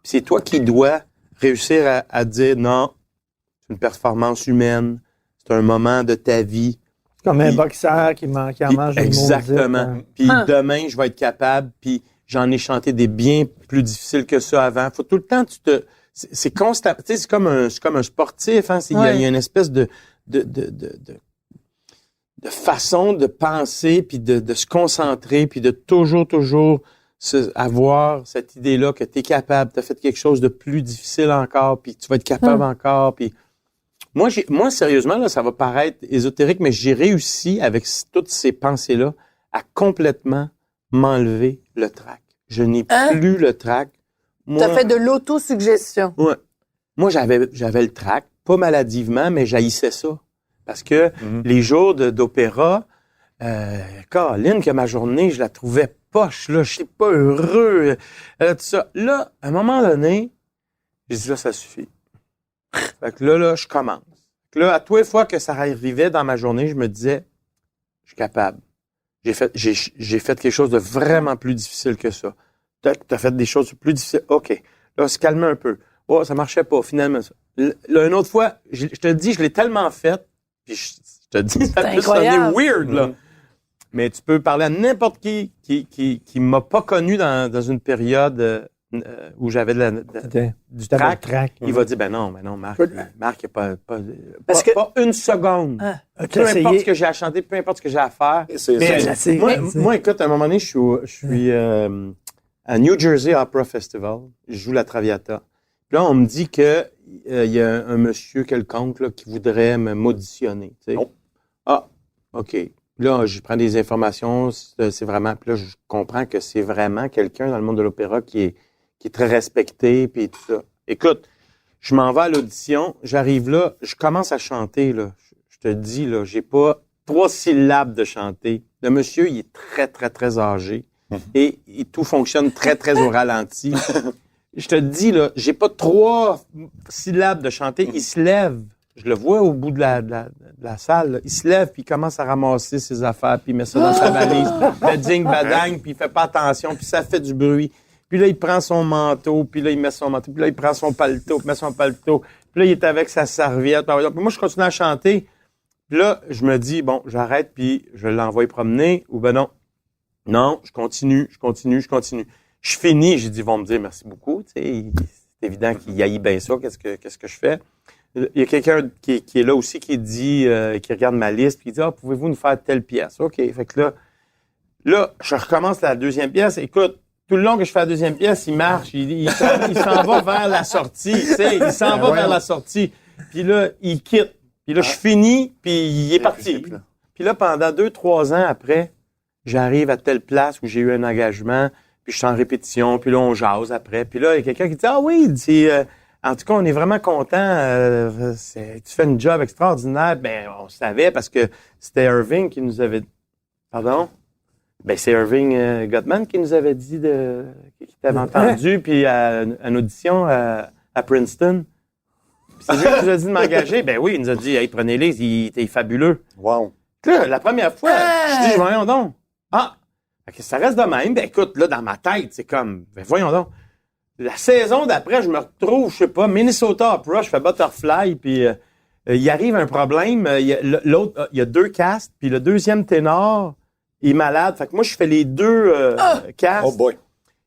c'est toi qui dois réussir à dire non, c'est une performance humaine, c'est un moment de ta vie. Comme un boxeur qui en mange une maudite. Exactement. Puis demain, je vais être capable, puis j'en ai chanté des bien plus difficiles que ça avant. Faut tout le temps, c'est constant. Tu sais, c'est comme un sportif, hein. Il y a une espèce de façon de penser, puis de se concentrer, puis de toujours avoir cette idée-là que tu es capable, tu as fait quelque chose de plus difficile encore, puis tu vas être capable encore. Puis moi, sérieusement, là, ça va paraître ésotérique, mais j'ai réussi, avec toutes ces pensées-là, à complètement m'enlever le trac. Je n'ai plus le trac. Tu as fait de l'autosuggestion. Ouais. Moi, j'avais le trac, pas maladivement, mais j'haïssais ça. Parce que les jours d'opéra, Caroline, que ma journée, je la trouvais poche, là, je suis pas heureux, tout ça. Là, à un moment donné, j'ai dit, là, ça suffit. Fait que là, je commence. Fait que là, à tous les fois que ça arrivait dans ma journée, je me disais, je suis capable. J'ai fait quelque chose de vraiment plus difficile que ça. T'as fait des choses plus difficiles. OK. Là, on se calme un peu. Oh, ça marchait pas, finalement. Là, une autre fois, je te dis, je l'ai tellement fait, puis je te dis, ça peut sonner weird, là. Mais tu peux parler à n'importe qui m'a pas connu dans une période où j'avais du trac. Il va dire, ben non, Marc, il n'y a pas une seconde. Peu importe ce que j'ai à chanter, peu importe ce que j'ai à faire. Moi, écoute, à un moment donné, je suis à New Jersey Opera Festival. Je joue la Traviata. Puis là, on me dit que il y a un monsieur quelconque là, qui voudrait m'auditionner. Tu sais. Ah, OK. Là, je prends des informations, c'est vraiment... Puis là, je comprends que c'est vraiment quelqu'un dans le monde de l'opéra qui est très respecté, puis tout ça. Écoute, je m'en vais à l'audition, j'arrive là, je commence à chanter, là. Je te dis, là, j'ai pas 3 syllabes de chanter. Le monsieur, il est très, très, très âgé et tout fonctionne très, très au ralenti. Je te dis, là, j'ai pas 3 syllabes de chanter. Il se lève. Je le vois au bout de la salle. Là. Il se lève, puis il commence à ramasser ses affaires, puis il met ça dans sa valise. Il fait ding-badang, puis il fait pas attention, puis ça fait du bruit. Puis là, il prend son manteau, puis là, il met son manteau, puis là, il prend son paletot, puis met son paletot. Puis là, il est avec sa serviette. Puis moi, je continue à chanter. Puis là, je me dis, bon, j'arrête, puis je l'envoie promener, ou ben non. Non, je continue. Je finis, j'ai dit, ils vont me dire merci beaucoup. Tu sais, c'est évident qu'il haït bien ça. Qu'est-ce que je fais? Il y a quelqu'un qui est là aussi qui dit, qui regarde ma liste, puis il dit, pouvez-vous nous faire telle pièce? OK. Fait que là, je recommence la deuxième pièce. Écoute, tout le long que je fais la deuxième pièce, il marche, il s'en va vers la sortie, tu sais, il s'en va vers la sortie. Puis là, il quitte. Puis là, je finis, puis il est parti. Puis là, pendant 2-3 ans après, j'arrive à telle place où j'ai eu un engagement, puis je suis en répétition, puis là, on jase après. Puis là, il y a quelqu'un qui dit, ah oui, il dit, en tout cas, on est vraiment content. Tu fais une job extraordinaire. Ben, on savait parce que c'était Irving qui nous avait... Pardon? Ben, c'est Irving Gottman qui nous avait dit qui t'avait entendu, puis à une audition à Princeton. Puis c'est lui qui nous a dit de m'engager. Ben oui, il nous a dit, hey, prenez-les, il était fabuleux. Wow. Là, la première fois, je dis, voyons donc. Ah, okay, ça reste de même. Ben écoute, là, dans ma tête, c'est comme, ben voyons donc. La saison d'après, je me retrouve, je sais pas, Minnesota Opera, je fais Butterfly, puis il arrive un problème. Il y a 2 castes, puis le deuxième ténor est malade. Fait que moi, je fais les 2 castes. Oh boy.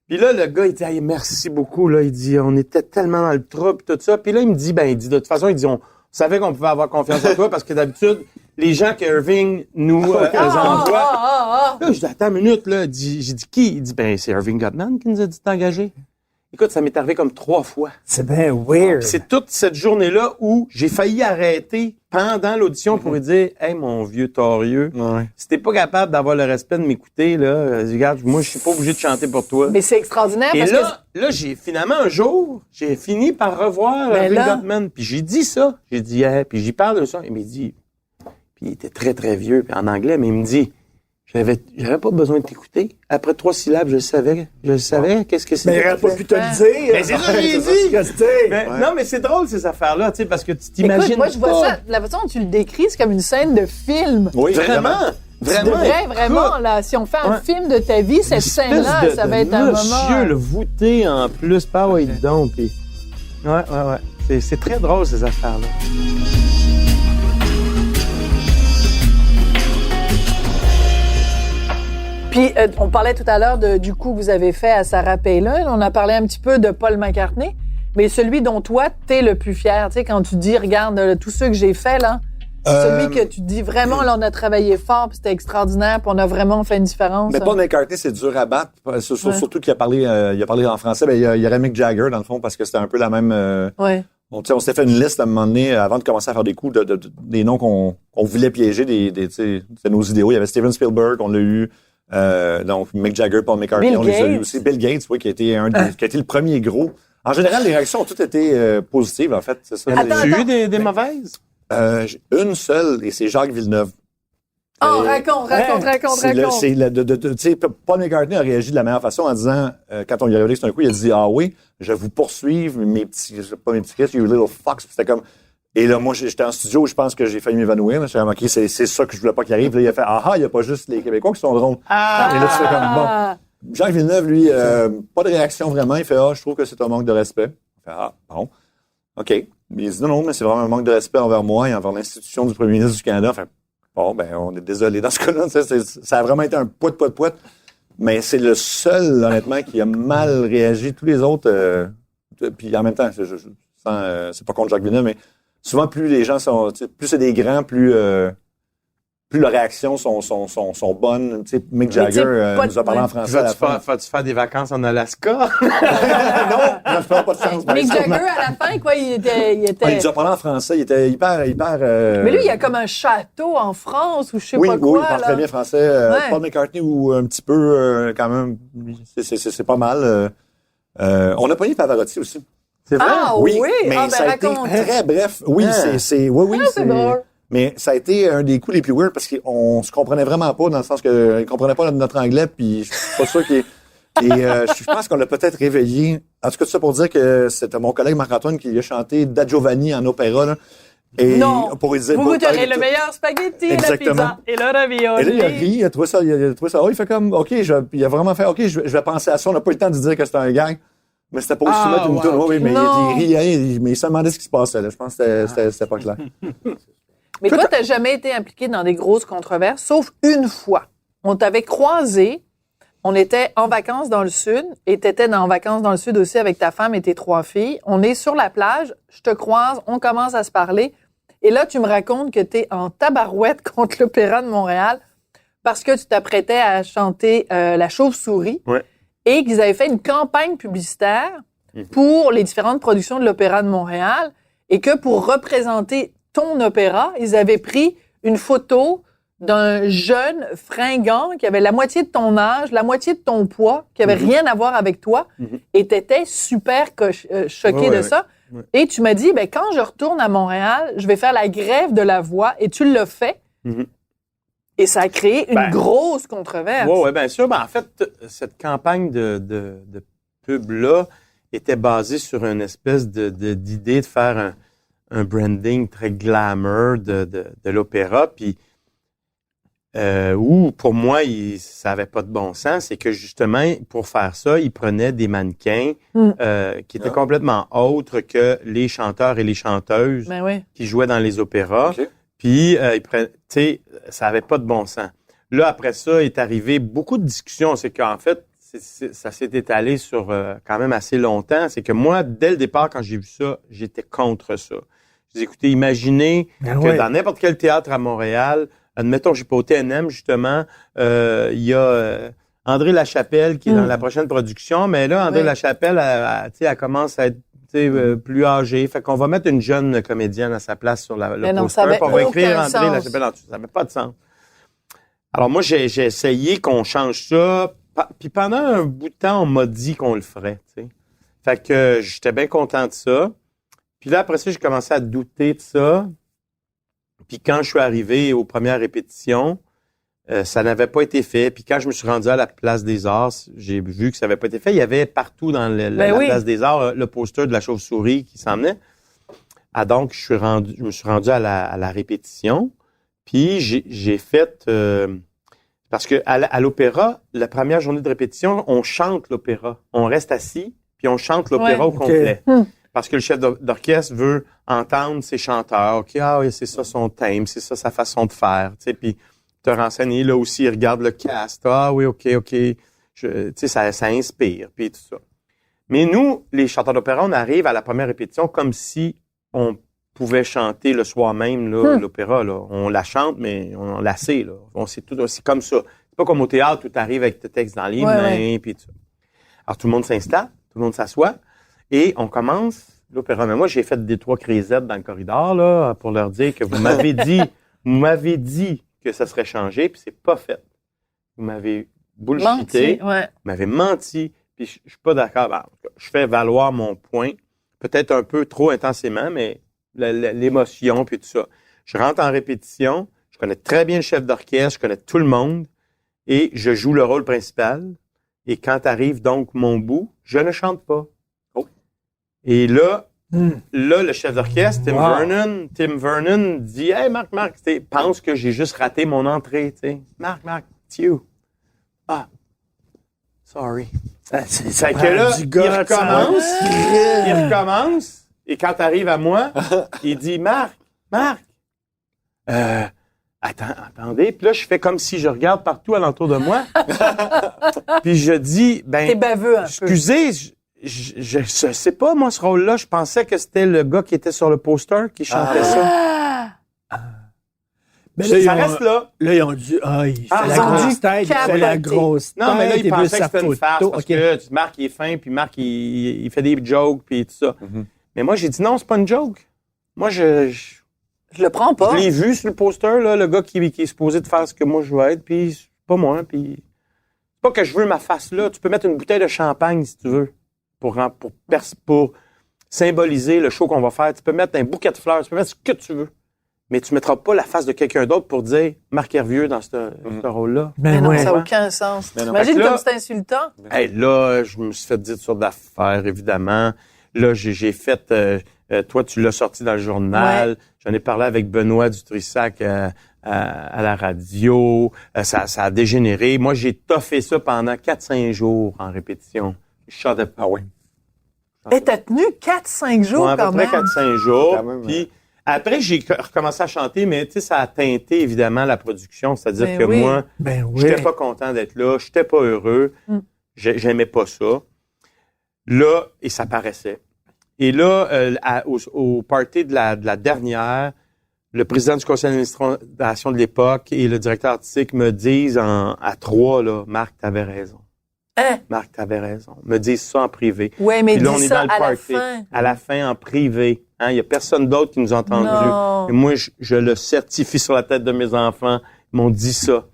Puis là, le gars, il dit, hey, merci beaucoup. Là, il dit, on était tellement dans le trouble, tout ça. Puis là, il me dit, de toute façon, il dit, on savait qu'on pouvait avoir confiance en toi parce que d'habitude, les gens qu'Irving nous envoie. Là, je dis, attends une minute, là. J'ai dit, qui? Il dit, c'est Irving Gottman qui nous a dit d'engager. Écoute, ça m'est arrivé comme 3 fois. C'est bien weird. Puis c'est toute cette journée-là où j'ai failli arrêter pendant l'audition pour lui dire « Hey, mon vieux torieux, si t'es pas capable d'avoir le respect de m'écouter, là, regarde, moi, je suis pas obligé de chanter pour toi. » Mais c'est extraordinaire Et parce là, j'ai finalement un jour, j'ai fini par revoir Ben Rick là- Dotman. Puis j'ai dit ça. J'ai dit, hey, puis j'y parle de ça. Il m'a dit, puis il était très, très vieux, puis en anglais, mais il me dit, j'avais pas besoin de t'écouter. Après 3 syllabes, je savais, qu'est-ce que c'était. Mais il aurait pas pu te le dire. Mais c'est ça que j'ai dit. Mais, non, mais c'est drôle, ces affaires-là, tu sais, parce que tu t'imagines Écoute, moi, je vois pas. ça, la façon dont tu le décris, c'est comme une scène de film. Oui, Vraiment. Tu devrais vraiment, là, si on fait un film de ta vie, cette scène-là, ça va être un monsieur, moment. le voûté en plus, pas ouais, donc. Puis... Ouais. C'est très drôle, ces affaires-là. Puis, on parlait tout à l'heure du coup que vous avez fait à Sarah Palin. On a parlé un petit peu de Paul McCartney. Mais celui dont toi, t'es le plus fier, tu sais, quand tu dis, regarde, tous ceux que j'ai faits, là, c'est celui que tu dis vraiment, là, on a travaillé fort, puis c'était extraordinaire, puis on a vraiment fait une différence. Mais Paul McCartney, c'est dur à battre. Surtout qu'il a parlé en français. Ben, il y aurait Mick Jagger, dans le fond, parce que c'était un peu la même... Ouais. On s'était fait une liste à un moment donné, avant de commencer à faire des coups, des noms qu'on voulait piéger, c'était nos idéaux. Il y avait Steven Spielberg, on l'a eu. Donc, Mick Jagger, Paul McCartney, Bill on les a eu Gates. aussi. Bill Gates, oui, qui a été qui a été le premier gros. En général, les réactions ont toutes été positives, en fait. C'est ça. As-tu eu des mauvaises? J'ai une seule, et c'est Jacques Villeneuve. Oh, raconte. Tu sais, Paul McCartney a réagi de la meilleure façon en disant, quand on lui a révélé que c'était un coup, il a dit, ah oui, je vais vous poursuivre, pas mes petits Chris, you little fox. Puis c'était comme, et là, moi, j'étais en studio, je pense que j'ai failli m'évanouir. J'étais comme, OK, c'est ça que je voulais pas qu'il arrive. Là, il a fait, il y a pas juste les Québécois qui sont drôles. Et là, tu fais comme, bon. Jacques Villeneuve, lui, pas de réaction vraiment. Il fait, je trouve que c'est un manque de respect. Il fait, bon. OK. Mais il dit, non, mais c'est vraiment un manque de respect envers moi et envers l'institution du premier ministre du Canada. Fait, bon, ben, on est désolé dans ce cas-là. Ça a vraiment été un poids. Mais c'est le seul, honnêtement, qui a mal réagi. Tous les autres, puis en même temps, c'est pas contre Jacques Villeneuve, mais souvent, plus les gens sont, plus c'est des grands, plus leurs réactions sont bonnes. Tu sais, Mick Jagger nous a parlé en français à la fin. Vas-tu faire des vacances en Alaska? Non, je parle pas de chance. Mick Jagger, à la fin, quoi, il était... Il nous a parlé en français, il était hyper... Mais lui, il y a comme un château en France ou je sais oui, pas quoi. Oui, il parle là. très bien français. Paul McCartney ou un petit peu, quand même, c'est pas mal. On a pogné Pavarotti aussi. C'est vrai? Ah Oui, oui? mais Ben, ça a été raconte. très bref. Oui, c'est drôle. Mais ça a été un des coups les plus weird parce qu'on se comprenait vraiment pas dans le sens qu'il comprenait pas notre anglais puis je suis pas sûr qu'il... Et je pense qu'on l'a peut-être réveillé. En tout cas, tout ça pour dire que c'était mon collègue Marc-Antoine qui lui a chanté Da Giovanni en opéra. Là, et Non, pour lui dire, vous goûterez le meilleur spaghetti, Exactement. la pizza et le ravioli. Et là, il a ri, il a trouvé ça, il fait comme, OK, il a vraiment fait, OK, je vais penser à ça. On n'a pas eu le temps de dire que c'était un gag. Mais c'était pour aussi mettre une toune. Oui, mais Non. il riait, mais il se demandait ce qui se passait. Là. Je pense que c'était pas clair. Mais toi, t'as jamais été impliqué dans des grosses controverses, sauf une fois. On t'avait croisé, on était en vacances dans le Sud, et t'étais en vacances dans le Sud aussi avec ta femme et tes 3 filles. On est sur la plage, je te croise, on commence à se parler, et là, tu me racontes que t'es en tabarouette contre l'Opéra de Montréal parce que tu t'apprêtais à chanter La Chauve-souris, Ouais. et qu'ils avaient fait une campagne publicitaire pour les différentes productions de l'Opéra de Montréal, et que pour représenter ton opéra, ils avaient pris une photo d'un jeune fringant qui avait la moitié de ton âge, la moitié de ton poids, qui avait rien à voir avec toi, et t'étais super choqué de ça. Ouais. Et tu m'as dit, ben quand je retourne à Montréal, je vais faire la grève de la voix, et tu l'as fait. Et ça a créé une grosse controverse. Oui, bien sûr. Ben, en fait, cette campagne de pub-là était basée sur une espèce d'idée de faire un branding très glamour de l'opéra. Puis, où, pour moi, ça n'avait pas de bon sens. C'est que, justement, pour faire ça, ils prenaient des mannequins qui étaient complètement autres que les chanteurs et les chanteuses Ben oui. qui jouaient dans les opéras. OK. Puis, tu sais, ça avait pas de bon sens. Là, après ça, est arrivé beaucoup de discussions. C'est qu'en fait, ça s'est étalé sur quand même assez longtemps. C'est que moi, dès le départ, quand j'ai vu ça, j'étais contre ça. J'ai dit, écoutez, imaginez que dans n'importe quel théâtre à Montréal, admettons, j'ai pas au TNM, justement, il y a André Lachapelle, qui est dans la prochaine production, mais là, André Lachapelle, elle commence à être plus âgée. Fait qu'on va mettre une jeune comédienne à sa place sur le poster. Puis on va écrire André Lachapelle en dessous. Ça n'avait pas de sens. Alors moi, j'ai essayé qu'on change ça. Puis pendant un bout de temps, on m'a dit qu'on le ferait. T'sais. Fait que j'étais bien content de ça. Puis là, après ça, j'ai commencé à douter de ça. Puis quand je suis arrivé aux premières répétitions, ça n'avait pas été fait. Puis quand je me suis rendu à la Place des Arts, j'ai vu que ça n'avait pas été fait. Il y avait partout dans la Place des Arts le poster de la chauve-souris qui s'emmenait. Ah, donc, je me suis rendu à la répétition. Puis j'ai fait... parce que à l'opéra, la première journée de répétition, on chante l'opéra. On reste assis, puis on chante l'opéra au complet. Parce que le chef d'orchestre veut entendre ses chanteurs. OK, oui, c'est ça son thème, c'est ça sa façon de faire. Tu sais, puis te renseigner, là aussi, il regarde le cast. Ah oui, OK. Tu sais, ça inspire, puis tout ça. Mais nous, les chanteurs d'opéra, on arrive à la première répétition comme si on pouvait chanter le soir même là, l'opéra. Là. On la chante, mais on la sait. Là. C'est comme ça. C'est pas comme au théâtre où tu arrives avec tes textes dans les mains, puis tout ça. Alors, tout le monde s'installe, tout le monde s'assoit, et on commence l'opéra. Mais moi, j'ai fait des 3 crisettes dans le corridor là, pour leur dire que vous m'avez dit que ça serait changé, puis c'est pas fait. Vous m'avez bullshité, vous m'avez menti, puis je suis pas d'accord. Ben, je fais valoir mon point, peut-être un peu trop intensément, mais l'émotion, puis tout ça. Je rentre en répétition, je connais très bien le chef d'orchestre, je connais tout le monde, et je joue le rôle principal. Et quand arrive donc mon bout, je ne chante pas. Et là, le chef d'orchestre, Tim Vernon, dit « Hey, Marc, pense que j'ai juste raté mon entrée, tu sais. Marc, it's you. Ah, sorry. » C'est que là, il recommence, et quand t'arrives à moi, il dit « Marc, attendez. » Puis là, je fais comme si je regarde partout alentour de moi. Puis je dis « T'es baveux un excusez, je sais pas, moi, ce rôle-là, je pensais que c'était le gars qui était sur le poster qui chantait ça. » Mais là, ça reste là. Là, ils ont dit, il fait la grosse tête, il fait la grosse tête. Non, mais là, il pensait que c'était une farce parce que Marc, il est fin, puis Marc, il fait des jokes, puis tout ça. Mais moi, j'ai dit non, c'est pas une joke. Moi, je le prends pas. Je l'ai vu sur le poster, là, le gars qui est supposé de faire ce que moi je veux être, puis c'est pas moi, puis c'est pas que je veux ma face là. Tu peux mettre une bouteille de champagne si tu veux pour symboliser le show qu'on va faire. Tu peux mettre un bouquet de fleurs, tu peux mettre ce que tu veux. Mais tu mettras pas la face de quelqu'un d'autre pour dire Marc Hervieux dans ce rôle-là. Mais non, ça n'a aucun sens. T'imagines comme c'est insultant? Hey, là, je me suis fait dire toutes sortes d'affaires, évidemment. Là, j'ai fait... toi, tu l'as sorti dans le journal. Ouais. J'en ai parlé avec Benoît Dutrissac à la radio. Ça a dégénéré. Moi, j'ai toffé ça pendant 4-5 jours en répétition. Je chantais pas. Ah oui. Et t'as tenu 4-5 jours quand même? À peu près 4-5 jours. Puis après, j'ai recommencé à chanter, mais tu sais, ça a teinté évidemment la production. C'est-à-dire que moi, j'étais pas content d'être là. J'étais pas heureux. J'aimais pas ça. Là, et ça paraissait. Et là, au party de la dernière, le président du conseil d'administration de l'époque et le directeur artistique me disent à 3, là, Marc, t'avais raison. Hein? Marc, t'avais raison. Me disent ça en privé. Ouais, mais puis là, dis on est ça dans le party. À la fin, en privé. Hein, il y a personne d'autre qui nous a entendus. Et moi, je le certifie sur la tête de mes enfants. Ils m'ont dit ça.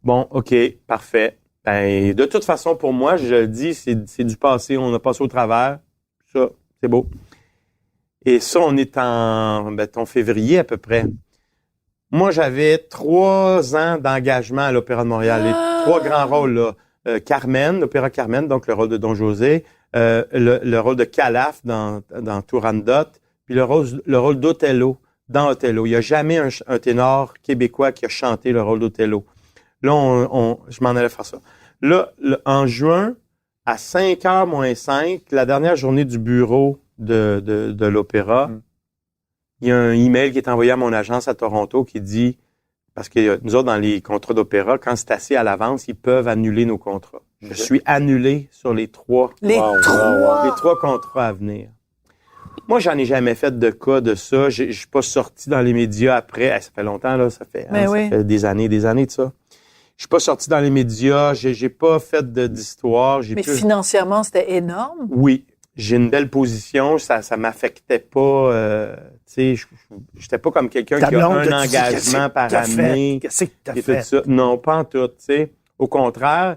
Bon, OK, parfait. Ben, de toute façon, pour moi, je le dis, c'est du passé. On a passé au travers. Ça, c'est beau. Et ça, on est en février à peu près. Moi, j'avais 3 ans d'engagement à l'Opéra de Montréal. Les 3 grands rôles, là. Carmen, l'opéra Carmen, donc le rôle de Don José, le rôle de Calaf dans Turandot, puis le rôle d'Othello dans Othello. Il n'y a jamais un ténor québécois qui a chanté le rôle d'Othello. Là, je m'en allais faire ça. Là, en juin, à 5h moins 5, la dernière journée du bureau de l'opéra, il y a un email qui est envoyé à mon agence à Toronto qui dit, parce que nous autres, dans les contrats d'opéra, quand c'est assez à l'avance, ils peuvent annuler nos contrats. Je suis annulé sur les 3. Les 3 contrats à venir. Moi, j'en ai jamais fait de cas de ça. Je suis pas sorti dans les médias après. Ça fait longtemps, là. Ça fait des années de ça. suis pas sorti dans les médias, j'ai pas fait d'histoire. Mais financièrement, c'était énorme. Oui, j'ai une belle position, ça m'affectait pas. Tu sais, j'étais pas comme quelqu'un qui a un engagement par année. Qu'est-ce que t'as et fait? tout ça. Non, pas en tout. Tu sais, au contraire,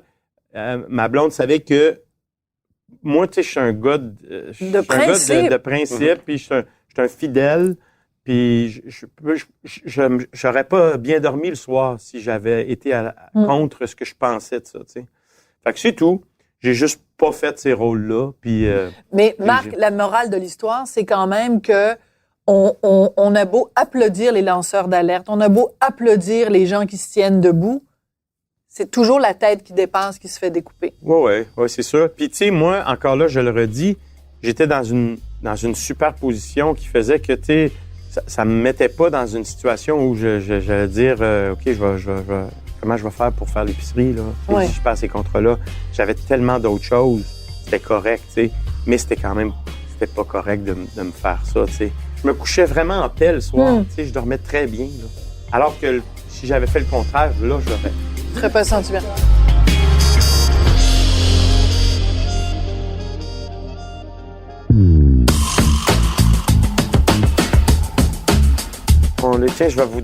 ma blonde savait que moi, tu sais, je suis un gars de principe. de principe, puis je suis un fidèle. Puis j'aurais pas bien dormi le soir si j'avais été contre ce que je pensais de ça, tu sais. Fait que c'est tout. J'ai juste pas fait ces rôles-là. Puis, mais Marc, la morale de l'histoire, c'est quand même que on a beau applaudir les lanceurs d'alerte, on a beau applaudir les gens qui se tiennent debout, c'est toujours la tête qui dépasse qui se fait découper. Ouais, c'est sûr. Puis tu sais, moi, encore là, je le redis, j'étais dans une super position qui faisait que, tu sais, ça me mettait pas dans une situation où j'allais dire, OK, comment je vais faire pour faire l'épicerie, là? Ouais. Si je passe ces contrats-là. J'avais tellement d'autres choses. C'était correct, tu sais. Mais c'était pas correct de me faire ça, tu sais. Je me couchais vraiment en paix le soir. Tu sais, je dormais très bien, là. Alors que si j'avais fait le contraire, là, j'aurais... Tu serais pas senti bien. Bon, tiens, je vais vous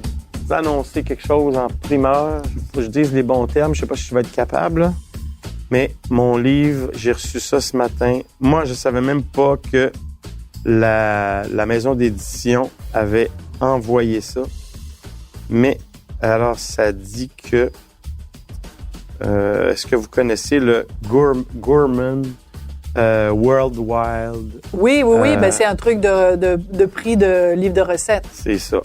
annoncer quelque chose en primeur. Il faut que je dise les bons termes. Je sais pas si je vais être capable, là. Mais mon livre, j'ai reçu ça ce matin. Moi, je savais même pas que la maison d'édition avait envoyé ça. Mais, alors, ça dit que... est-ce que vous connaissez le Gourmand World Wild? Oui. Ben, c'est un truc de prix de livre de recettes. C'est ça.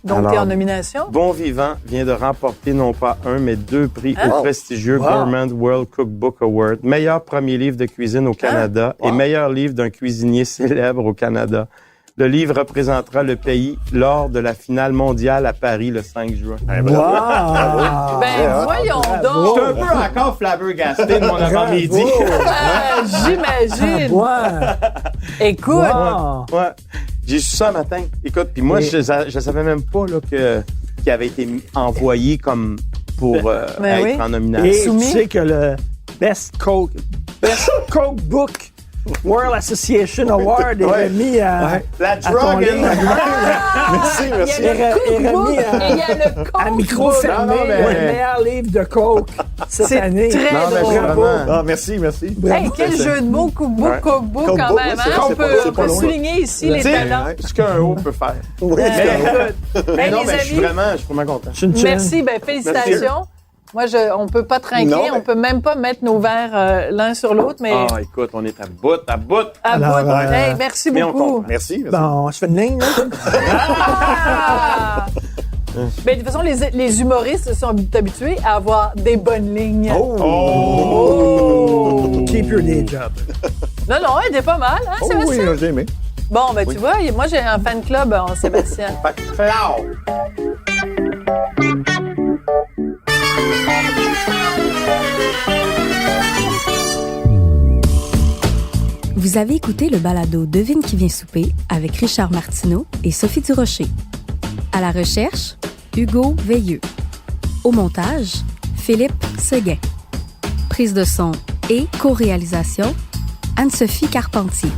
Donc, t'es en nomination? Bon Vivant vient de remporter non pas un, mais 2 prix au prestigieux Gourmand World Cookbook Award. Meilleur premier livre de cuisine au Canada et meilleur livre d'un cuisinier célèbre au Canada. Le livre représentera le pays lors de la finale mondiale à Paris le 5 juin. Wow! Ben, voyons Je donc! suis un peu encore flabbergasté de mon avant-midi. J'imagine! Ouais. Écoute! Wow. Ouais. J'ai su ça un matin. Écoute, puis moi, je savais même pas là, qu'il avait été envoyé comme pour être en nomination. Et tu sais que le Best Cookbook World Association Award est remis à ton livre. Merci. Il y a le cookbook et il y a le À micro cookbook. fermé, Non, mais- le meilleur livre de Coke cette C'est année. très Non, mais drôle. vraiment. Ah, merci. Hey, quel jeu de mots, cookbook, Ouais. cookbook quand Cookbook, même. oui, Hein? c'est On pas- peut, c'est on pas peut loin. souligner ici les Tu sais, talents. ce qu'un haut peut faire. Oui, Mais non, les mais je suis amis, vraiment content. merci, ben félicitations. Moi, on peut pas trinquer, Non, mais- on peut même pas mettre nos verres l'un sur l'autre, mais Ah, écoute, on est à bout. à Alors, bout. Hey, merci mais on beaucoup. comprend. Merci. Bon, je fais une ligne, là. Ah! Ben, de toute façon, les humoristes sont habitués à avoir des bonnes lignes. Oh! Keep your day job. Non, elle était pas mal, hein, Oui, Sébastien? j'ai aimé. Bon, ben, tu vois, moi, j'ai un fan club en Sébastien. Fait que, ciao! Vous avez écouté le balado Devine qui vient souper avec Richard Martineau et Sophie Durocher. À la recherche, Hugo Veilleux. Au montage, Philippe Seguin. Prise de son et co-réalisation, Anne-Sophie Carpentier.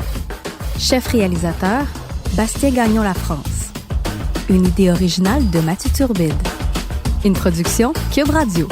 Chef réalisateur, Bastien Gagnon La France. Une idée originale de Mathieu Turbide. Une production Cube Radio.